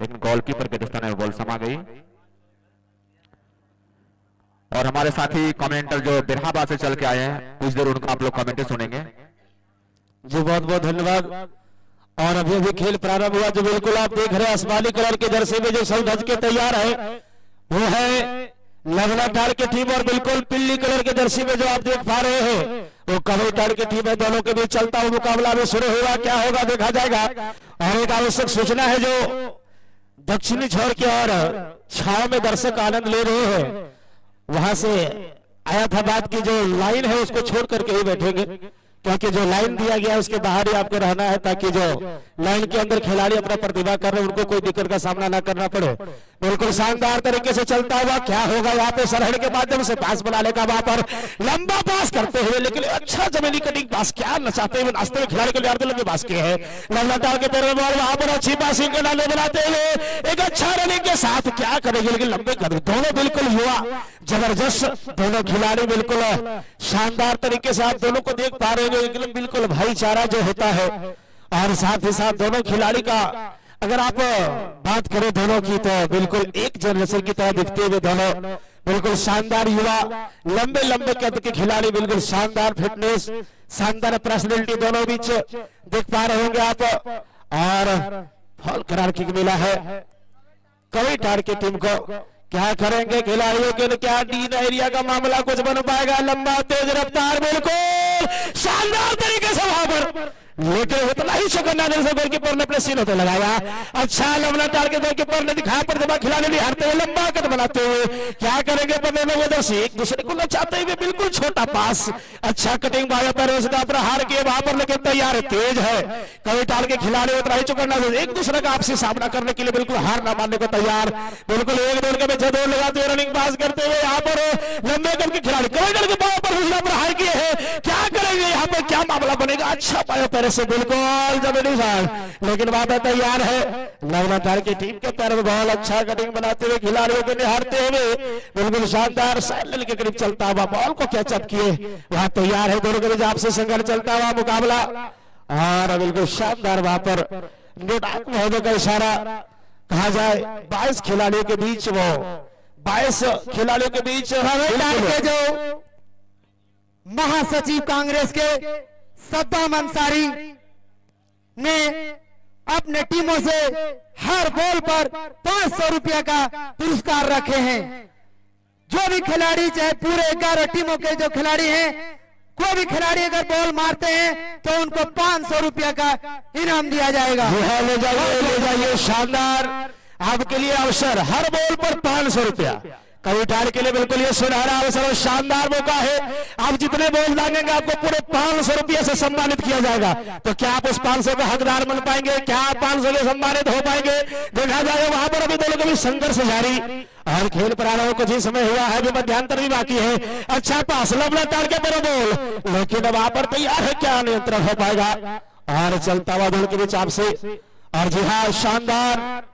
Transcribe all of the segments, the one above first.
लेकिन गोलकीपर के दस्ताने में बॉल समा गई। और हमारे साथी कमेंटर जो बिरहाबा से चल के आए हैं, कुछ देर उनका आप लोग कमेंट सुनेंगे जी। बहुत बहुत धन्यवाद। और अभी अभी खेल प्रारंभ हुआ। जो बिल्कुल आप देख रहे हैं आसमानी कलर के जर्सी में जो सब ढज के तैयार है वो है लगनाटार की टीम। और बिल्कुल पीली कलर के जर्सी में जो आप देख पा रहे हैं वो कवईटार की टीम है। दोनों के बीच चलता हुआ मुकाबला भी शुरू हुआ, क्या होगा देखा जाएगा। और एक आवश्यक सूचना है, जो दक्षिणी छोर की ओर छाव में दर्शक आनंद ले रहे हैं, वहां से आया था बात की जो लाइन है उसको छोड़ करके ही बैठेंगे, क्योंकि जो लाइन दिया गया है उसके बाहर ही आपको रहना है, ताकि जो लाइन के अंदर खिलाड़ी अपना प्रतिभा कर रहे हैं उनको कोई दिक्कत का सामना ना करना पड़े। बिल्कुल शानदार तरीके से चलता हुआ क्या होगा यहाँ पे सरहद के माध्यम से पास बनाने का, वहां पर लंबा पास करते हुए, लेकिन अच्छा जमीनी कटिंग पास, क्या नचाते हुए नाश्ते में खिलाड़ी के लिए लंबे पास किए हैं। लगातार के पैर बॉल वहां पर अच्छी पासिंग के नाले बनाते हुए एक अच्छा रनिंग के साथ क्या करेंगे, लेकिन लंबे कदम दोनों बिल्कुल युवा जबरदस्त दोनों खिलाड़ी बिल्कुल शानदार तरीके से आप दोनों को देख पा रहे हैं। बिल्कुल भाईचारा जो होता है, और साथ ही साथ दोनों खिलाड़ी का अगर आप बात करें दोनों की, तो बिल्कुल एक जनरेशन की तरह दिखते हुए दोनों बिल्कुल शानदार युवा लंबे लंबे कद के खिलाड़ी, बिल्कुल शानदार फिटनेस, शानदार पर्सनैलिटी दोनों बीच देख पा रहे होंगे आप। और फॉल करार किक मिला है कवईटार की टीम को। क्या करेंगे खिलाड़ियों के लिए, क्या डीन एरिया का मामला कुछ बन पाएगा। लंबा तेज रफ्तार बिल्कुल शानदार तरीके से वहां पर, लेकिन उतना ही चौकन्ना से गोलकीपर ने अपने सीनों पे लगाया। अच्छा लंबा टार के गोलकीपर ने दिखाया प्रतिभा, खिलाड़ी नहीं हारते हुए लंबा कद बनाते हुए क्या करेंगे पन्ने में उधर से एक दूसरे को नचाते हुए बिल्कुल छोटा पास, अच्छा कटिंग बाया पैरों से अपना हार के वहां पर, लेकिन तैयार तेज है कवईटार के खिलाड़ी। उतना ही चौकन्ना एक दूसरे का आपसी सामना करने के लिए बिल्कुल हार ना मानने को तैयार, बिल्कुल एक दौड़ के पीछे दौड़ लगाते हुए रनिंग पास करते हुए यहाँ पर लंबे कद के खिलाड़ी कवईटार के पाव पर हार किए हैं। क्या करेंगे यहाँ पर, क्या मामला बनेगा। अच्छा पाया पैर से बिल्कुल जबरदस्त साथ, लेकिन बात तैयार है लगातार की टीम के पैर में बहुत अच्छा कटिंग बनाते हुए खिलाड़ियों को निहारते हुए बिल्कुल शानदार साइड के करीब चलता हुआ बॉल को कैचअप किए वहां तैयार है। दोनों के बीच आपसे संघर्ष चलता हुआ मुकाबला, और बिल्कुल शानदार वहां पर महोदय का इशारा कहा जाए 22 खिलाड़ियों के बीच, वो 22 खिलाड़ियों के बीच के जो महासचिव कांग्रेस के सद्दाम अंसारी ने अपने टीमों से हर बॉल पर 500 रुपया का पुरस्कार रखे हैं। जो भी खिलाड़ी, चाहे पूरे 11 टीमों के जो खिलाड़ी हैं, कोई भी खिलाड़ी अगर बॉल मारते हैं तो उनको 500 रुपया का इनाम दिया जाएगा। ले जाइए शानदार आपके लिए अवसर, हर बॉल पर 500 रुपया कवईटार के लिए बिल्कुल ये सुनहरा अवसर और शानदार मौका है। आप जितने बॉल दागेंगे आपको पूरे 500 रुपये से सम्मानित किया जाएगा। तो क्या आप उस 500 का हकदार बन पाएंगे, क्या आप 500 के सम्मानित हो पाएंगे, देखा जाएगा। वहां पर अभी दोनों के भी संघर्ष जारी, और खेल प्रारंभ को जिस समय हुआ है अभी मध्यांतर भी बाकी है। अच्छा पास लगातार के मेरा बॉल, लेकिन वहां पर तैयार है, क्या नियंत्रण हो पाएगा। और चलता हुआ दोनों के बीच आपसे, और जी हाँ शानदार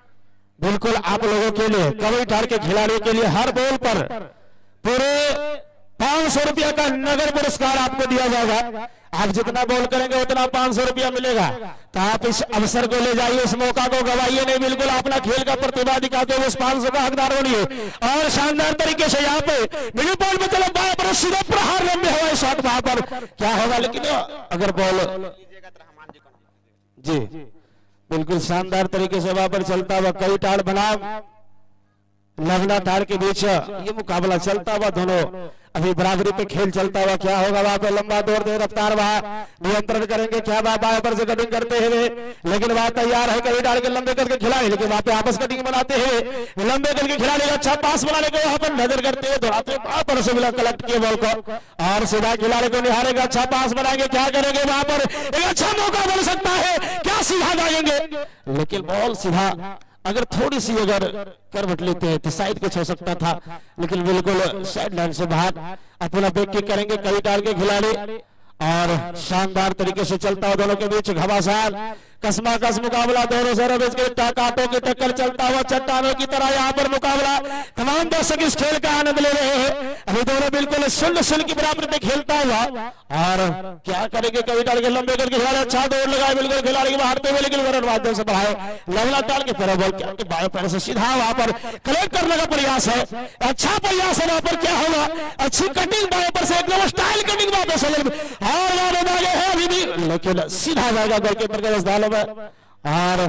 बिल्कुल आप लोगों के लिए कवईटार के खिलाड़ियों के लिए हर बॉल पर पूरे 500 रुपया का नगद पुरस्कार आपको दिया जाएगा। आप जितना बॉल करेंगे उतना 500 रुपया मिलेगा। तो आप इस अवसर को ले जाइए, इस मौका को गवाइए नहीं, बिल्कुल अपना खेल का प्रतिभा दिखाते हुए उस 500 का हकदार बनिए। और शानदार तरीके से यहाँ पे मिडिल बॉल में चलो बाया पर सीधे प्रहार लंबे हवाई शॉट वहां पर क्या होगा, लेकिन अगर बॉल जी बिल्कुल शानदार तरीके से वहां पर चलता हुआ कवईटार बनाम लगातार के बीच ये मुकाबला चलता हुआ, दोनों अभी बराबरी पे खेल चलता हुआ। क्या होगा वहां पे लंबा दौड़ दे रफ्तार वहां नियंत्रण करेंगे, क्या बाया पर से कटिंग करते हुए, लेकिन वहां तैयार है कवईटार के लंबे करके खिलाड़ी, लेकिन वहां पे आपस कटिंग बनाते हुए लंबे करके खिलाड़ी अच्छा पास बनाने को वहां पर नजर करते हुए दौड़ाते वहां पर से मिला कलेक्ट किए बॉल को, और सीधा खिलाड़ी को निहारेगा, अच्छा पास बनाएंगे, क्या करेंगे वहां पर एक अच्छा मौका बन सकता है, क्या सीधा जाएंगे, लेकिन बॉल सीधा अगर थोड़ी सी अगर करवट लेते हैं तो साइड कुछ हो सकता था, लेकिन बिल्कुल साइड लाइन से बाहर अपना बैक किक करेंगे कवईटार के खिलाड़ी। और शानदार तरीके से चलता है दोनों के बीच घमासान कसमाकस मुकाबला दोनों सरब इसके कांटों की टक्कर चलता हुआ चट्टानों की तरह यहाँ पर मुकाबला तमाम दर्शक इस खेल का आनंद ले रहे हैं। अभी दोनों बिल्कुल शून्य की बराबर में खेलता हुआ और क्या करेंगे कभी डाल के लंबे करके खिलाड़ी अच्छा दौड़ लगाए बिल्कुल खिलाड़ी के बाहर हुए लेकिन वरण माध्यम से बढ़ाए लवला टाल के तरह बॉल क्या बाएं पैर से सीधा वहां पर कलेक्ट करने का प्रयास है। अच्छा प्रयास है वहां पर क्या होगा अच्छी कटिंग बाएं पर से एकदम स्टाइल कटिंग बात है अभी भी लेकिन सीधा जाएगा गोलकीपर के स्थान में और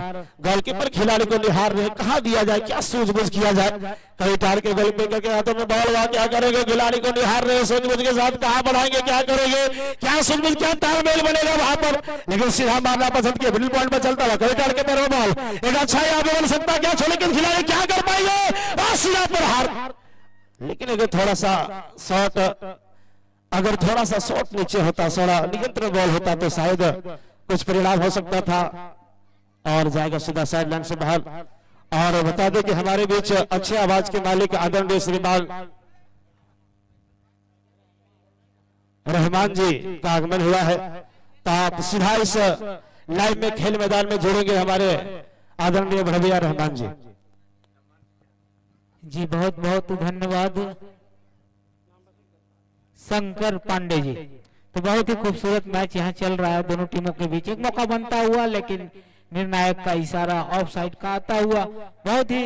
गोलकीपर खिलाड़ी को निहार रहे कहां दिया जाए क्या सूझबूझ किया जाए कहीं टार के गोलकीपर के हाथों में बॉल हुआ क्या करेंगे खिलाड़ी को निहार रहे सूझबूझ के साथ कहां बढ़ाएंगे क्या करेंगे क्या सूझबूझ क्या तालमेल बनेगा वहां पर लेकिन सीधा मारना पसंद किया मिडिल पॉइंट पर चलता हुआ कहीं टार के पैरों बॉल एक अच्छा यहाँ पे बन सकता क्या छोड़ लेकिन खिलाड़ी क्या कर पाएंगे सीधा पर हार लेकिन अगर थोड़ा सा शॉट अगर थोड़ा सा शॉट नीचे होता थोड़ा नियंत्रण बॉल होता तो शायद कुछ परिणाम हो सकता था और जाएगा सीधा साइड लाइन से बाहर। और बता दें कि हमारे बीच अच्छे आवाज के मालिक आदरणीय श्रीमान रहमान जी का आगमन हुआ है तो आप सीधा इस लाइव में खेल मैदान में जुड़ेंगे हमारे आदरणीय भैया रहमान जी। जी बहुत बहुत धन्यवाद शंकर पांडे जी। तो बहुत ही खूबसूरत मैच यहाँ चल रहा है दोनों टीमों के बीच एक मौका बनता हुआ लेकिन निर्णायक का इशारा ऑफ साइड का आता हुआ बहुत ही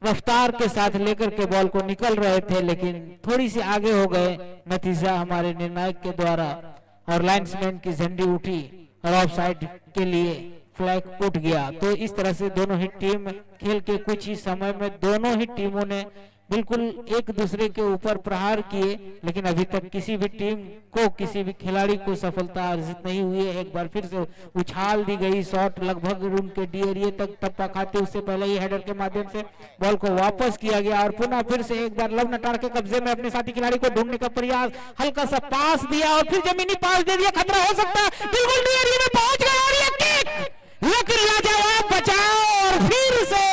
रफ्तार के साथ लेकर के बॉल को निकल रहे थे लेकिन थोड़ी सी आगे हो गए नतीजा हमारे निर्णायक के द्वारा और लाइन्समैन की झंडी उठी और ऑफ साइड के लिए फ्लैग उठ गया। तो इस तरह से दोनों ही टीम खेल के कुछ ही समय में दोनों ही टीमों ने बिल्कुल एक दूसरे के ऊपर प्रहार किए लेकिन अभी तक किसी भी टीम को किसी भी खिलाड़ी को सफलता अर्जित नहीं हुई है। एक बार फिर से उछाल दी गई शॉट लगभग उनके डी एरिया तक टप्पा खाते उससे पहले ही हेडर के माध्यम से बॉल को वापस किया गया और पुनः फिर से एक बार लव नटार के कब्जे में अपने साथी खिलाड़ी को ढूंढने का प्रयास हल्का सा पास दिया और फिर जमीनी पास दे दिया खतरा हो सकता है बिल्कुल डी एरिया में पहुंच गया और ये किक लेकिन लाजवाब बचाव और फिर से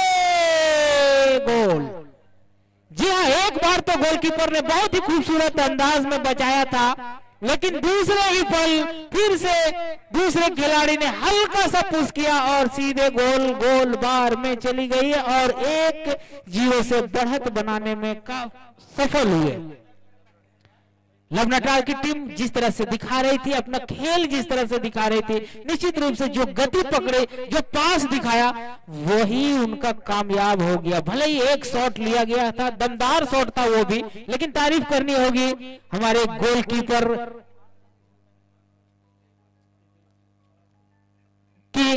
गोल। जी हाँ एक बार तो गोलकीपर ने बहुत ही खूबसूरत अंदाज में बचाया था लेकिन दूसरे ही पल फिर से दूसरे खिलाड़ी ने हल्का सा पुश किया और सीधे गोल बार में चली गई और 1-0 से बढ़त बनाने में सफल हुए। लवनटाल की टीम जिस तरह से दिखा रही थी अपना खेल जिस तरह से दिखा रही थी निश्चित रूप से जो गति पकड़े जो पास दिखाया वही उनका कामयाब हो गया। भले ही एक शॉट लिया गया था दमदार शॉट था वो भी लेकिन तारीफ करनी होगी हमारे गोलकीपर की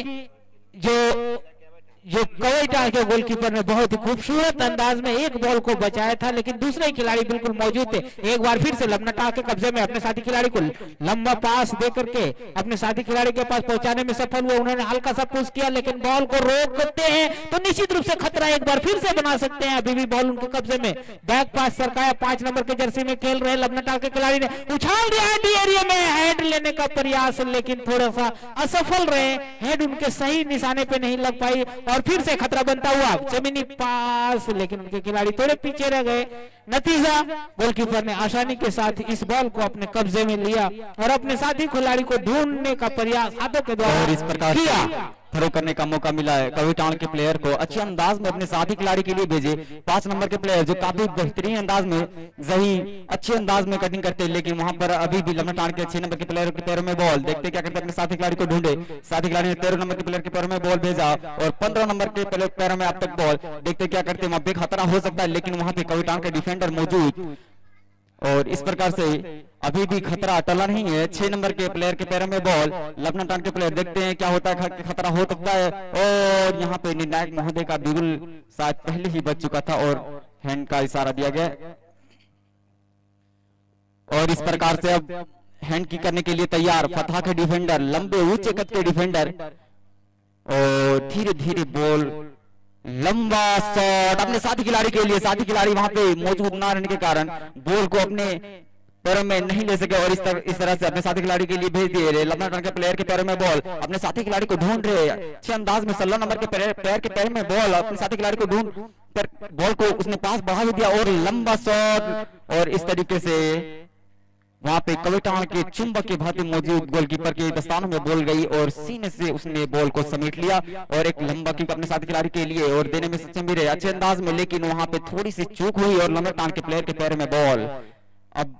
जो कवैटा के गोलकीपर ने बहुत ही खूबसूरत अंदाज में एक बॉल को बचाया था लेकिन दूसरे खिलाड़ी बिल्कुल मौजूद थे। एक बार फिर से लवनटाल के कब्जे में अपने साथी खिलाड़ी को लंबा पास देकर के अपने साथी खिलाड़ी के पास पहुंचाने में सफल हुए। उन्होंने हल्का सा पुश किया लेकिन बॉल को रोकते हैं तो निश्चित रूप से खतरा एक बार फिर से बना सकते हैं। अभी भी बॉल उनके कब्जे में बैक पास सरकाया 5 नंबर के जर्सी में खेल रहे लवनटाल के खिलाड़ी ने उछाल दिया है डी एरिया में हेड लेने का प्रयास लेकिन थोड़ा सा असफल रहे हेड उनके सही निशाने पे नहीं लग पाई और फिर से खतरा बनता हुआ जमीनी पास लेकिन उनके खिलाड़ी थोड़े पीछे रह गए। नतीजा गोलकीपर ने आसानी के साथ इस बॉल को अपने कब्जे में लिया और अपने साथी खिलाड़ी को ढूंढने का प्रयास हाथों के द्वारा इस प्रकार किया थ्रो करने का मौका मिला है। कविटान के प्लेयर को अच्छे अंदाज में अपने साथी खिलाड़ी के लिए भेजे 5 नंबर के प्लेयर जो काफी बेहतरीन अंदाज में सही अच्छे अंदाज में कटिंग करते हैं लेकिन वहां पर अभी भी लवनटाल के 6 नंबर के प्लेयर के पैरों में बॉल देखते क्या करते अपने साथी खिलाड़ी को ढूंढे। साथी खिलाड़ी ने 13 नंबर के प्लेयर के पैरों में बॉल भेजा और 15 नंबर के पैरों में अब तक बॉल देखते क्या करते वहां पे खतरा हो सकता है लेकिन वहां पे कविटान के डिफेंडर मौजूद और इस प्रकार से अभी भी खतरा टला नहीं है। 6 नंबर के प्लेयर के पैरों में बॉल लवनटाल के प्लेयर देखते हैं क्या होता है खतरा हो सकता है और यहाँ पे निर्णायक महोदय का बिगुल शायद पहले ही बच चुका था और हैंड का इशारा दिया गया और इस प्रकार से अब हैंड की करने के लिए तैयार फतह के डिफेंडर लंबे ऊंचे कद के डिफेंडर और धीरे धीरे बॉल लंबा शॉट अपने साथी खिलाड़ी के लिए साथी खिलाड़ी वहां पे मौजूद ना रहने के कारण बॉल को अपने पैरों में नहीं ले सके और इस तरह से अपने साथी खिलाड़ी के लिए भेज दिए। लवनटाल के प्लेयर के पैरों में बॉल अपने साथी खिलाड़ी को ढूंढ रहे अच्छे अंदाज में 16 नंबर के प्लेयर के पैर में बॉल अपने साथी खिलाड़ी को ढूंढ बॉल को उसने पास बढ़ा दिया और लंबा शॉट और इस तरीके से वहां पे कविटाण के चुंबक के भांति मौजूद गोलकीपर के दस्तानों में बॉल गई और सीने से उसने बॉल को समेट लिया और एक लंबा किक अपने साथी खिलाड़ी के लिए और देने में सक्षम भी रहे अच्छे अंदाज में, लेकिन वहां पे थोड़ी सी चूक हुई और लंबे टांग के प्लेयर के पैर में बॉल। अब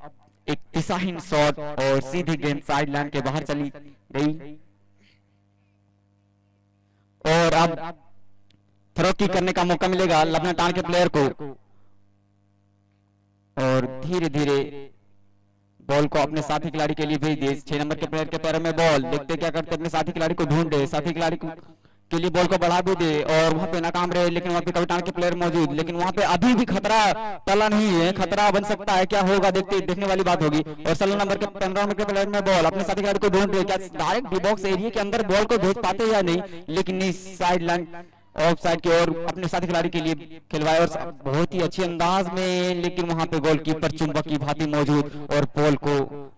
एक दिशाहीन शॉट और सीधी गेंद साइड लाइन के बाहर चली गई और अब थ्रो किक करने का मौका मिलेगा लबना टांग के प्लेयर को और धीरे धीरे बॉल को अपने साथी खिलाड़ी के लिए भेज दिए। 6 नंबर के प्लेयर के पैरों में बॉल, देखते क्या करते अपने साथी खिलाड़ी को ढूंढे, साथी खिलाड़ी के लिए बॉल को बढ़ा भी दे और वहां पे नाकाम रहे, लेकिन वहां पे कविटान के प्लेयर मौजूद, लेकिन वहां पे अभी भी खतरा टला नहीं है, खतरा बन सकता है, क्या होगा देखने वाली बात होगी। और 16 नंबर के 15 नंबर के प्लेयर में बॉल अपने साथी खिलाड़ी को ढूंढ रहे, क्या डायरेक्ट डी बॉक्स एरिया के अंदर बॉल को भेज पाते या नहीं, लेकिन साइड लाइन ऑफ साइड की ओर अपने साथी खिलाड़ी के लिए खिलवाए और बहुत ही अच्छे अंदाज में, लेकिन वहां पे गोलकीपर चुंबक की भांति मौजूद और बॉल को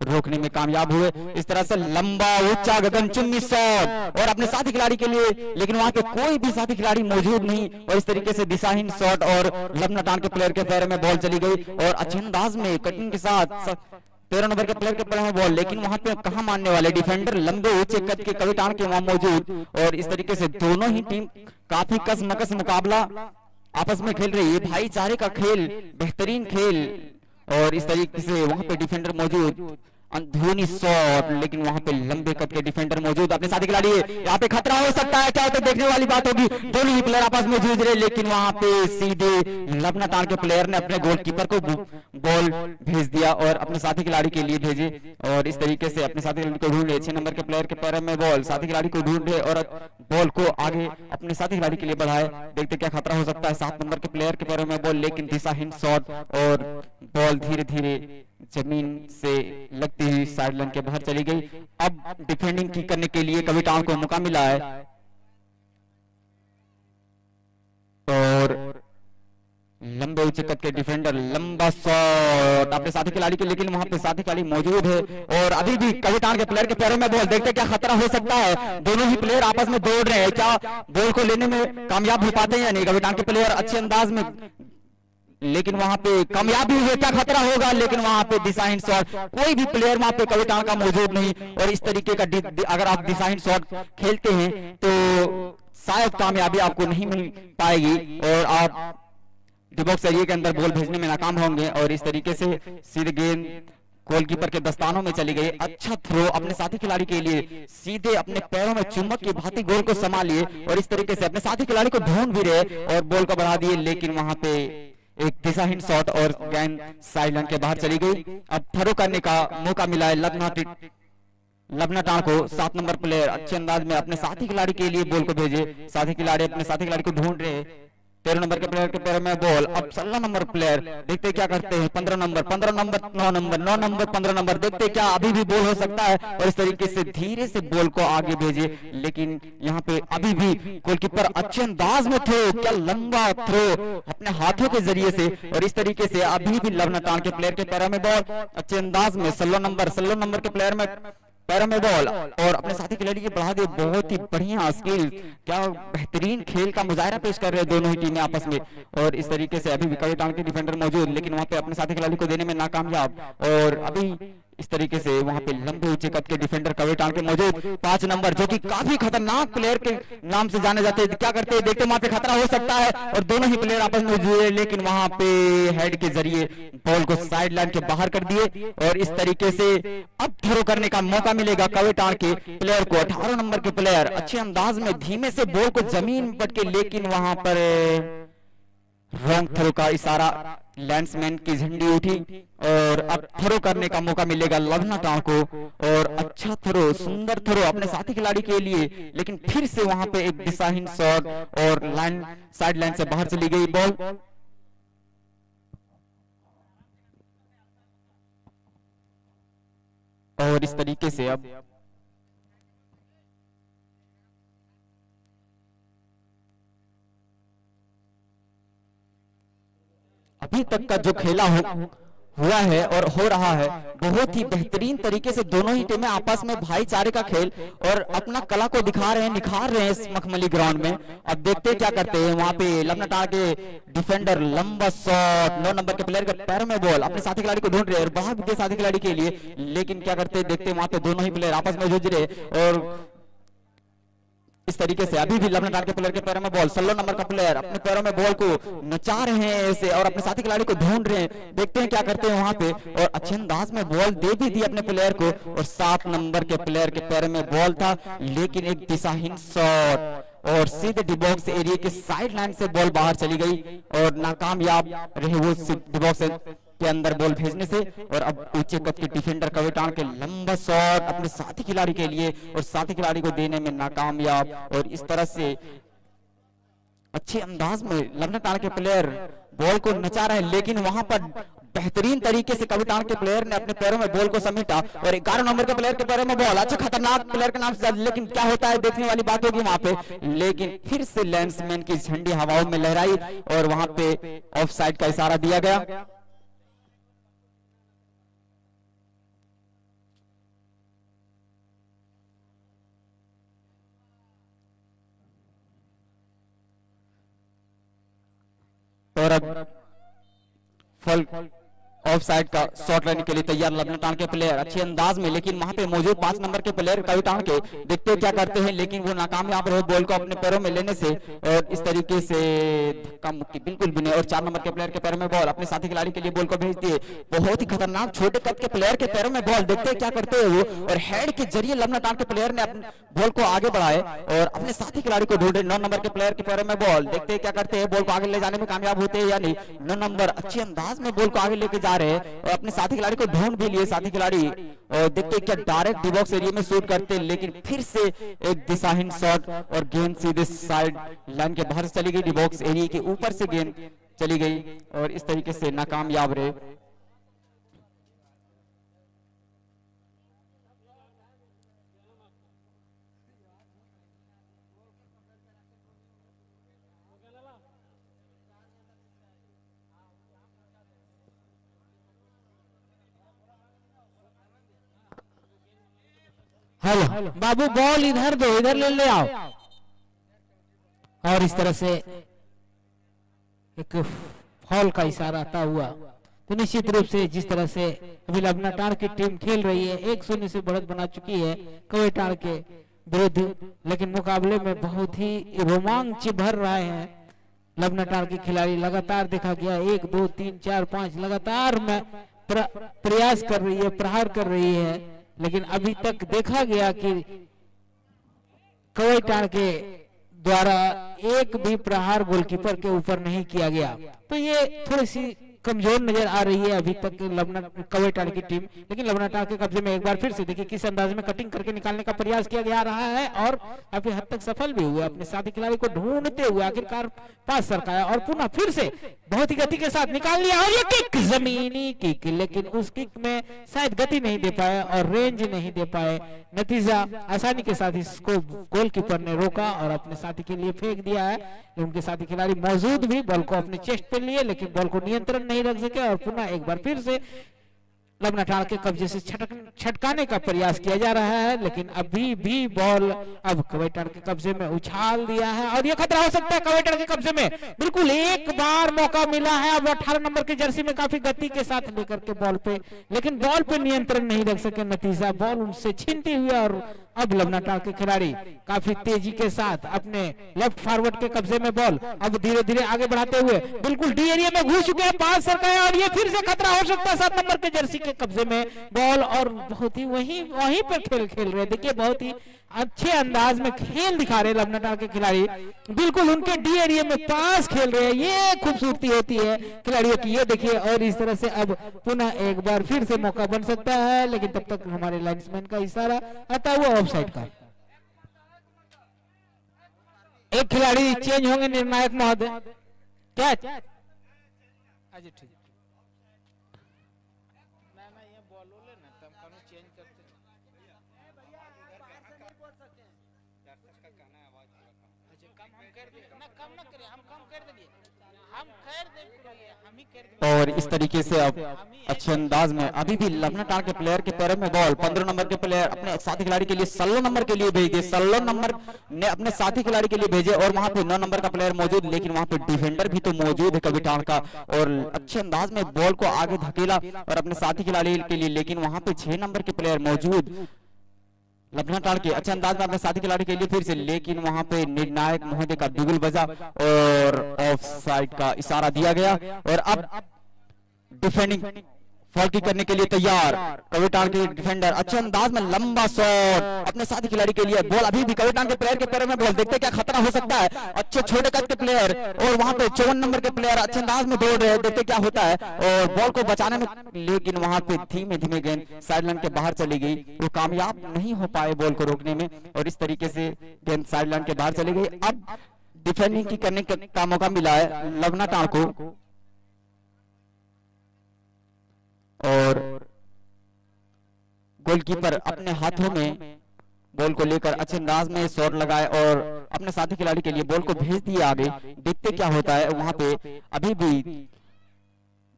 रोकने में कामयाब हुए। इस तरह से लंबा ऊंचा गगनचुंबी शॉट और अपने साथी खिलाड़ी के लिए, लेकिन वहां पे कोई भी साथी खिलाड़ी मौजूद नहीं और इस तरीके से दिशाहीन शॉट और लबना टांग के प्लेयर के पैर में बॉल चली गई और अच्छे अंदाज में कटिंग के साथ 13 नंबर के प्लेयर के पैर में बॉल, लेकिन वहां पे कहां मानने वाले डिफेंडर लंबे ऊंचे कद के कविटान के वहां मौजूद और इस तरीके से दोनों ही टीम काफी कसमकस मुकाबला आपस में खेल रही है, भाईचारे का खेल, बेहतरीन खेल और इस तरीके से वहां पे डिफेंडर मौजूद, अंधोनी शॉट, लेकिन वहां पे लंबे कद के डिफेंडर मौजूद अपने साथी खिलाड़ी, यहाँ पे खतरा हो सकता है, क्या होता है देखने वाली बात होगी। दोनों ही प्लेयर आपस में जूझ रहे, लेकिन वहां पे सीधे लबना टांग के प्लेयर ने अपने गोलकीपर को बॉल भेज दिया और अपने साथी खिलाड़ी के लिए भेजे और इस तरीके से अपने साथी खिलाड़ी को ढूंढे। 6 नंबर के प्लेयर के पैर में बॉल, साथी खिलाड़ी को ढूंढे और बॉल को आगे अपने साथी खिलाड़ी के लिए बढ़ाए, देखते क्या खतरा हो सकता है। 7 नंबर के प्लेयर के पैरों में बॉल, लेकिन दिशाहीन शॉट और बॉल धीरे धीरे जमीन से लगती हुई साइड लाइन के बाहर चली गई। अब डिफेंडिंग की करने के लिए कविटान को मौका मिला है और लंबे ऊंचे कद के डिफेंडर, लंबा शॉट अपने साथी खिलाड़ी के, लेकिन वहां पे साथी खिलाड़ी मौजूद है और अभी भी कविटान के प्लेयर के पैरों में बॉल, देखते क्या खतरा हो सकता है। दोनों ही प्लेयर आपस में दौड़ रहे हैं, क्या बॉल को लेने में कामयाब हो पाते हैं या नहीं। कविटान के प्लेयर अच्छे अंदाज में, लेकिन वहां पे कामयाबी हुई, क्या खतरा होगा, लेकिन वहां पे दिशाहीन शॉट, कोई भी प्लेयर वहां पे कविटान का मौजूद नहीं और इस तरीके का अगर आप दिशाहीन शॉट खेलते हैं तो शायद कामयाबी आपको नहीं मिल पाएगी और आप डिबॉक्स एरिया के अंदर बॉल भेजने में नाकाम होंगे और इस तरीके से सीधे गेंद गोलकीपर के दस्तानों में चली गई। अच्छा थ्रो अपने साथी खिलाड़ी के लिए, सीधे अपने पैरों में चुंबक की भांति गोल को संभालिए और इस तरीके से अपने साथी खिलाड़ी को ढूंढ भी रहे और बॉल को बढ़ा दिए, लेकिन वहां पे एक दिशाहीन शॉट और गेंद साइड लाइन के बाहर चली गई। अब थ्रो करने का मौका मिला है लबना टांग को। 7 नंबर प्लेयर अच्छे अंदाज में अपने साथी खिलाड़ी के लिए बॉल को भेजे, साथी खिलाड़ी अपने साथी खिलाड़ी को ढूंढ रहे। 13 नंबर के प्लेयर के पैर में बॉल, अब 16 नंबर प्लेयर देखते क्या करते हैं। 15 नंबर 9 नंबर 9 नंबर 15 नंबर, देखते क्या अभी भी बॉल हो सकता है और इस तरीके से धीरे से बॉल को आगे भेजे, लेकिन यहाँ पे अभी भी गोलकीपर अच्छे अंदाज में थ्रो, क्या लंबा थ्रो अपने हाथों के जरिए से और इस तरीके से अभी भी लबना टांग के प्लेयर के पैरों में बॉल अच्छे अंदाज में। 16 नंबर के प्लेयर में पैरों में बॉल और अपने साथी खिलाड़ी के बढ़ा दे, बहुत ही बढ़िया स्किल, क्या बेहतरीन खेल का मुजाहरा पेश कर रहे हैं दोनों ही टीमें आपस में और इस तरीके से अभी भी कविटान के डिफेंडर मौजूद, लेकिन वहां पे अपने साथी खिलाड़ी को देने में नाकामयाब और अभी इस तरीके से वहां पे लंबे ऊंचे कद के डिफेंडर कविटान के मौजूद। 5 नंबर जो कि काफी खतरनाक प्लेयर के नाम से जाने जाते हैं, क्या करते हैं देखते वहां पे खतरा हो सकता है और दोनों ही प्लेयर आपस में जुड़े, लेकिन वहां पे हेड के जरिए बॉल को साइड लाइन के बाहर कर दिए और इस तरीके से अब थ्रो करने का मौका मिलेगा कविटान के प्लेयर को। 18 नंबर के प्लेयर अच्छे अंदाज में धीमे से बॉल को जमीन पटके, लेकिन वहां पर रॉन्ग थ्रो का इशारा, लैंड्समैन की झंडी उठी और अब थ्रो करने का मौका मिलेगा लबना टांग को और अच्छा थ्रो, सुंदर थ्रो अपने साथी खिलाड़ी के लिए, लेकिन फिर से वहां पे एक दिशाहीन शॉट और साइड लाइन से बाहर चली गई बॉल। और इस तरीके से अब अभी तक का जो खेला हुआ है और हो रहा है। बहुत ही बेहतरीन तरीके से दोनों ही टीमें आपस में भाईचारे का खेल और अपना कला को दिखा रहे हैं, निखार रहे हैं इस मखमली ग्राउंड में। अब देखते हैं क्या करते हैं। वहां पे लबनाटार के डिफेंडर लंबा शॉट, 9 नंबर के प्लेयर के पैर में बॉल, अपने साथी खिलाड़ी को ढूंढ रहे हैं और बाहर भी साथी खिलाड़ी के लिए, लेकिन क्या करते हैं देखते हैं वहां पे दोनों ही प्लेयर आपस में जूझ रहे और इस तरीके से अभी भी लबनाटार के प्लेयर के पैरों में बॉल, 16 नंबर का प्लेयर अपने पैरों में बॉल को नचा रहे हैं ऐसे और अपने साथी खिलाड़ी को ढूंढ रहे हैं। देखते हैं क्या करते हैं वहां पे और अच्छे अंदाज में बॉल दे भी दी अपने प्लेयर को और 7 नंबर के प्लेयर के पैर में बॉल था, लेकिन एक दिशाहीन शॉट और सीधे डिबॉक्स एरिया के साइड लाइन से बॉल बाहर चली गई और नाकामयाब रहे वो डिबॉक्स के अंदर बॉल भेजने से। और अब ऊंचे कद के डिफेंडर कविटान के लंबा शॉट अपने साथी खिलाड़ी के लिए और साथी खिलाड़ी को देने में नाकामयाब और इस तरह से अच्छे अंदाज में लबनाटार के प्लेयर बॉल को नचा रहे हैं, लेकिन वहां पर बेहतरीन तरीके से कविटान के प्लेयर ने अपने पैरों में बॉल को समेटा और 11 नंबर के प्लेयर के पैरों में बॉल, अच्छा खतरनाक प्लेयर के नाम से, लेकिन क्या होता है देखने वाली बात होगी वहां पे। लेकिन फिर से लाइन्समैन की झंडी हवाओं में लहराई और वहां पे ऑफसाइड का इशारा दिया गया। और अब फुल ऑफ साइड का शॉट लेने के लिए तैयार लबनाटान के प्लेयर अच्छे अंदाज में, लेकिन वहां पे मौजूद 5 नंबर के प्लेयर कविटान के देखते हैं क्या करते हैं, लेकिन वो नाकामयाब रहे बॉल को अपने पैरों में लेने से और इस तरीके से धक्का मुक्की बिल्कुल भी नहीं। और 4 नंबर के प्लेयर के पैरों में बॉल, अपने साथी खिलाड़ी के लिए बॉल को भेज दिए। बहुत ही खतरनाक छोटे कद के प्लेयर के पैरों में बॉल, देखते हैं क्या करते हैं वो और हेड के जरिए लबनाटान के प्लेयर ने अपने बॉल को आगे बढ़ाए और अपने साथी खिलाड़ी को ढूंढे। 9 नंबर के प्लेयर के पैरों में बॉल, देखते हैं क्या करते हैं, बॉल को आगे ले जाने में कामयाब होते हैं या नहीं। 9 नंबर अच्छे अंदाज में बॉल को आगे लेके जा रहे हैं और अपने साथी खिलाड़ी को ढूंढ भी लिए साथी खिलाड़ी और देखते क्या डायरेक्ट डिबॉक्स एरिया में शूट करते, लेकिन फिर से एक दिशाहीन शॉट और गेंद सीधे साइड लाइन के बाहर चली गई, डिबॉक्स एरिया के ऊपर से गेंद चली गई और इस तरीके से नाकामयाब रहे। हेलो बाबू, बॉल इधर दो, इधर ले आओ। और इस तरह से एक फॉल का इशारा आता हुआ तो निश्चित रूप से जिस तरह से अभी लबनाटार की टीम खेल रही है 1-0 से बढ़त बना चुकी है कविटार के विरुद्ध, लेकिन मुकाबले में बहुत ही रोमांच भर रहे हैं लबनाटार के खिलाड़ी। लगातार देखा गया 1 2 3 4 5 लगातार में प्रयास कर रही है, प्रहार कर रही है, लेकिन अभी तक देखा गया कि कविटान के द्वारा एक भी प्रहार गोलकीपर के ऊपर नहीं किया गया। तो ये थोड़ी सी कमजोर नजर आ रही है अभी तक कविटान की टीम। लेकिन लबनाटार के कब्जे में एक बार फिर से देखिए किस अंदाज में कटिंग करके निकालने का प्रयास किया जा रहा है और काफी हद तक सफल भी हुए, अपने साथी खिलाड़ी को ढूंढते हुए आखिरकार पास सरकाया और पुनः फिर से बहुत ही गति के साथ निकाल लिया और ये किक, जमीनी किक, लेकिन उस किक में शायद गति नहीं दे पाए और रेंज नहीं दे पाए। नतीजा आसानी के साथ इसको गोलकीपर ने रोका और अपने साथी के लिए फेंक दिया है। उनके साथी खिलाड़ी मौजूद भी बॉल को अपने चेस्ट पे लिए, लेकिन बॉल को नियंत्रण नहीं रख सके और पुनः एक बार फिर से लबनाटार के कब्जे से छटकाने का प्रयास किया जा रहा है, लेकिन अभी भी बॉल अब कविटान के कब्जे में उछाल दिया है और यह खतरा हो सकता है कविटान के कब्जे में। बिल्कुल एक बार मौका मिला है अब 18 नंबर की जर्सी में काफी गति के साथ लेकर के बॉल पे, लेकिन बॉल पे नियंत्रण नहीं रख सके। नतीजा बॉल उनसे छीनती हुई और अब लबनाटार के खिलाड़ी काफी तेजी के साथ अपने लेफ्ट फॉरवर्ड के कब्जे में बॉल अब धीरे धीरे आगे बढ़ाते हुए बिल्कुल डी एरिया में घुस चुके हैं, पास सरकाया और ये फिर से खतरा हो सकता है 7 नंबर के जर्सी के कब्जे में बॉल और बहुत ही वहीं पर खेल रहे। देखिए बहुत ही अच्छे अंदाज में खेल दिखा रहे लबनाटार के खिलाड़ी, बिल्कुल उनके डी एरिया में पास खेल रहे हैं। ये खूबसूरती होती है खिलाड़ियों की, ये देखिए। और इस तरह से अब पुनः एक बार फिर से मौका बन सकता है, लेकिन तब तक हमारे लाइन्समैन का इशारा आता हुआ ऑफसाइड का। एक खिलाड़ी चेंज होंगे निर्णायक महोदय, कैच। ठीक और इस तरीके से अब अच्छे अंदाज में अभी भी लबना टार के प्लेयर के पैरों में बॉल, 15 नंबर के प्लेयर अपने साथी खिलाड़ी के लिए 16 नंबर के लिए भेज दिए, 16 नंबर ने अपने साथी खिलाड़ी के लिए भेजे और वहां पे 9 नंबर का प्लेयर मौजूद, लेकिन वहां पे डिफेंडर भी तो मौजूद है कविटाण का, और अच्छे अंदाज में बॉल को आगे धकेला और अपने साथी खिलाड़ी के लिए, लेकिन वहां पे 6 नंबर के प्लेयर मौजूद लबना टाड़ के अच्छे अंदाज में अपने साथी खिलाड़ी के लिए फिर से, लेकिन वहां पे निर्णायक महोदय का बिगुल बजा और ऑफ साइड का इशारा दिया गया और अब डिफेंडिंग फॉल की करने के लिए तैयार कविटान के डिफेंडर, अच्छे अंदाज में लंबा शॉट अपने साथी खिलाड़ी के लिए, बॉल अभी भी कविटान के प्लेयर के पैरों में, बॉल देखते क्या खतरा हो सकता है, अच्छे छोटे कद के प्लेयर और वहां पे 54 नंबर के प्लेयर अच्छे अंदाज में दौड़ रहे हैं, देखते क्या होता है और बॉल को बचाने में, लेकिन वहां पे धीमे धीमे गेंद साइडलाइन के बाहर चली गई, वो कामयाब नहीं हो पाए बॉल को रोकने में और इस तरीके से गेंद साइडलाइन के बाहर चली गई। अब डिफेंडिंग की करने का मौका मिला है लबना टाड़ को और गोलकीपर अपने हाथों में बॉल को लेकर अच्छे अंदाज में शॉट लगाए और अपने साथी खिलाड़ी के लिए बॉल को भेज दिए आगे, देखते क्या होता है। वहां पे अभी भी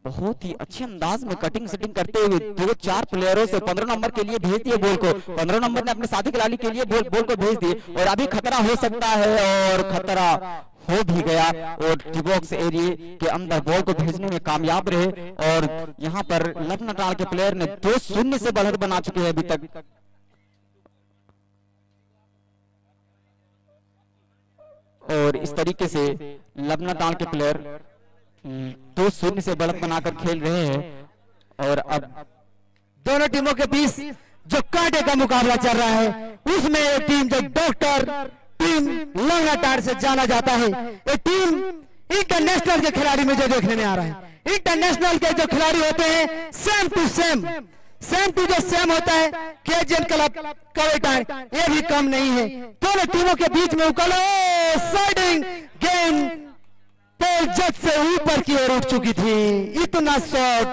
बहुत ही अच्छे अंदाज में कटिंग सेटिंग करते हुए 2-4 प्लेयरों से 15 नंबर के लिए भेज दिए बॉल को, 15 नंबर ने अपने साथी खिलाड़ी के लिए बॉल को भेज दिए और अभी खतरा हो सकता है और खतरा हो भी गया और टी-बॉक्स एरिया के अंदर बॉल को भेजने में कामयाब रहे और यहां पर लबना टाड़ के प्लेयर ने 2-0 से बढ़त बना चुके हैं अभी तक। और इस तरीके से लबना टाड़ के प्लेयर 2-0 से बढ़त बनाकर खेल रहे हैं और अब दोनों टीमों के बीच जो कांटे का मुकाबला चल रहा है उसमें एक टीम जो डॉक्टर टीम लबना टाड़ से जाना जाता है, ये टीम इंटरनेशनल के खिलाड़ी में जो देखने में आ रहा है, इंटरनेशनल के जो खिलाड़ी होते हैं सेम टू सेम होता है, केजीएन क्लब कविटाण ये भी कम नहीं है। दोनों टीमों के बीच में उकलो साइडिंग गेंद पोल जज से ऊपर की ओर उठ चुकी थी, इतना शॉट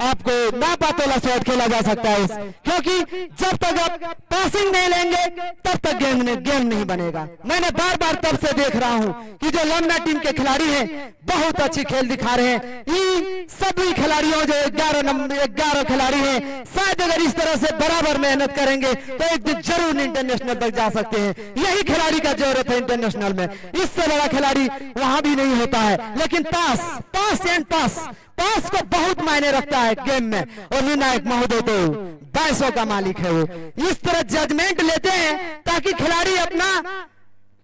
आपको नापातोला शॉट खेला जा सकता है क्योंकि जब तक आप पासिंग नहीं लेंगे तब तक गेम नहीं बनेगा। मैंने बार बार तब से देख रहा हूं कि जो लबना टीम के खिलाड़ी हैं बहुत अच्छी खेल दिखा रहे हैं, इन सभी खिलाड़ियों जो 11 खिलाड़ी हैं शायद अगर इस तरह से बराबर मेहनत करेंगे तो एक दिन जरूर इंटरनेशनल तक जा सकते हैं। यही खिलाड़ी का जरूरत है इंटरनेशनल में, इससे बड़ा खिलाड़ी वहां भी नहीं होता है, लेकिन पास को बहुत मायने रखता है गेम में और निर्णायक महोदय तो 2200 का मालिक है, वो इस तरह जजमेंट लेते हैं ताकि खिलाड़ी अपना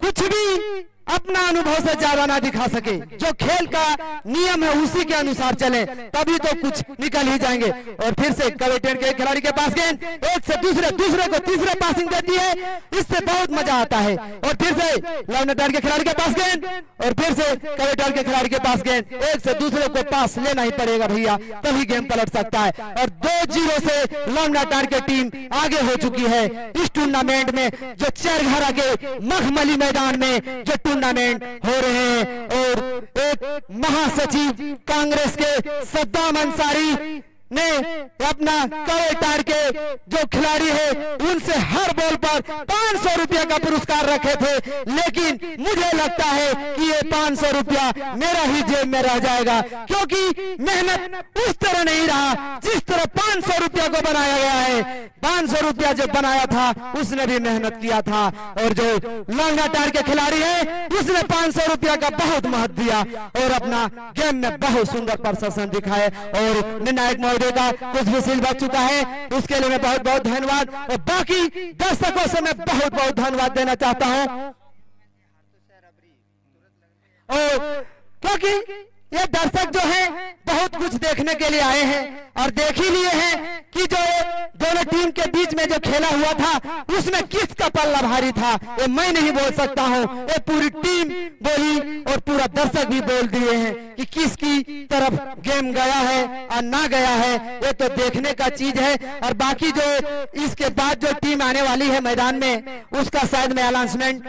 कुछ भी अपना अनुभव से ज्यादा ना दिखा सके, जो खेल का नियम है उसी के अनुसार चले तभी तो कुछ निकल ही जाएंगे। और फिर से कविटेन के खिलाड़ी के पास गेंद एक से दूसरे को तीसरे पासिंग देती है, इससे बहुत मजा आता है। और फिर से लबना टाड़ के खिलाड़ी के पास गेंद और फिर से कविटेन के खिलाड़ी के पास गेंद, एक से दूसरे को पास लेना ही पड़ेगा भैया, तभी गेम पलट सकता है। और 2-0 से लबना टाड़ की टीम आगे हो चुकी है इस टूर्नामेंट में, जो चरघरा के मखमली मैदान में जो टूर्नामेंट हो रहे हैं। और एक महासचिव कांग्रेस के सद्दाम अंसारी ने अपना कविटाण के जो खिलाड़ी है उनसे हर बॉल पर 500 रुपया का पुरस्कार रखे थे, लेकिन मुझे लगता है कि ये 500 रुपया मेरा ही जेब में रह जाएगा क्योंकि मेहनत उस तरह नहीं रहा जिस तरह 500 रुपया को बनाया गया है। 500 रुपया जब बनाया था उसने भी मेहनत किया था और जो लबना टाड़ के खिलाड़ी है उसने 500 रुपया का बहुत महत्व दिया और अपना गेम में बहुत सुंदर प्रदर्शन दिखाए और निर्णायक महोदय का कुछ भी सील बच चुका है, उसके लिए मैं बहुत बहुत धन्यवाद और बाकी दर्शकों से मैं बहुत बहुत धन्यवाद देना चाहता हूं और क्योंकि ये दर्शक जो हैं बहुत कुछ देखने के लिए आए हैं और देख ही लिए हैं कि जो दोनों टीम के बीच में जो खेला हुआ था उसमें किसका पल्ला भारी था, ये मैं नहीं बोल सकता हूं, ये पूरी टीम बोली और पूरा दर्शक भी बोल दिए हैं कि किसकी तरफ गेम गया है और ना गया है, ये तो देखने का चीज है। और बाकी जो इसके बाद जो टीम आने वाली है मैदान में उसका शायद मैं अनाउंसमेंट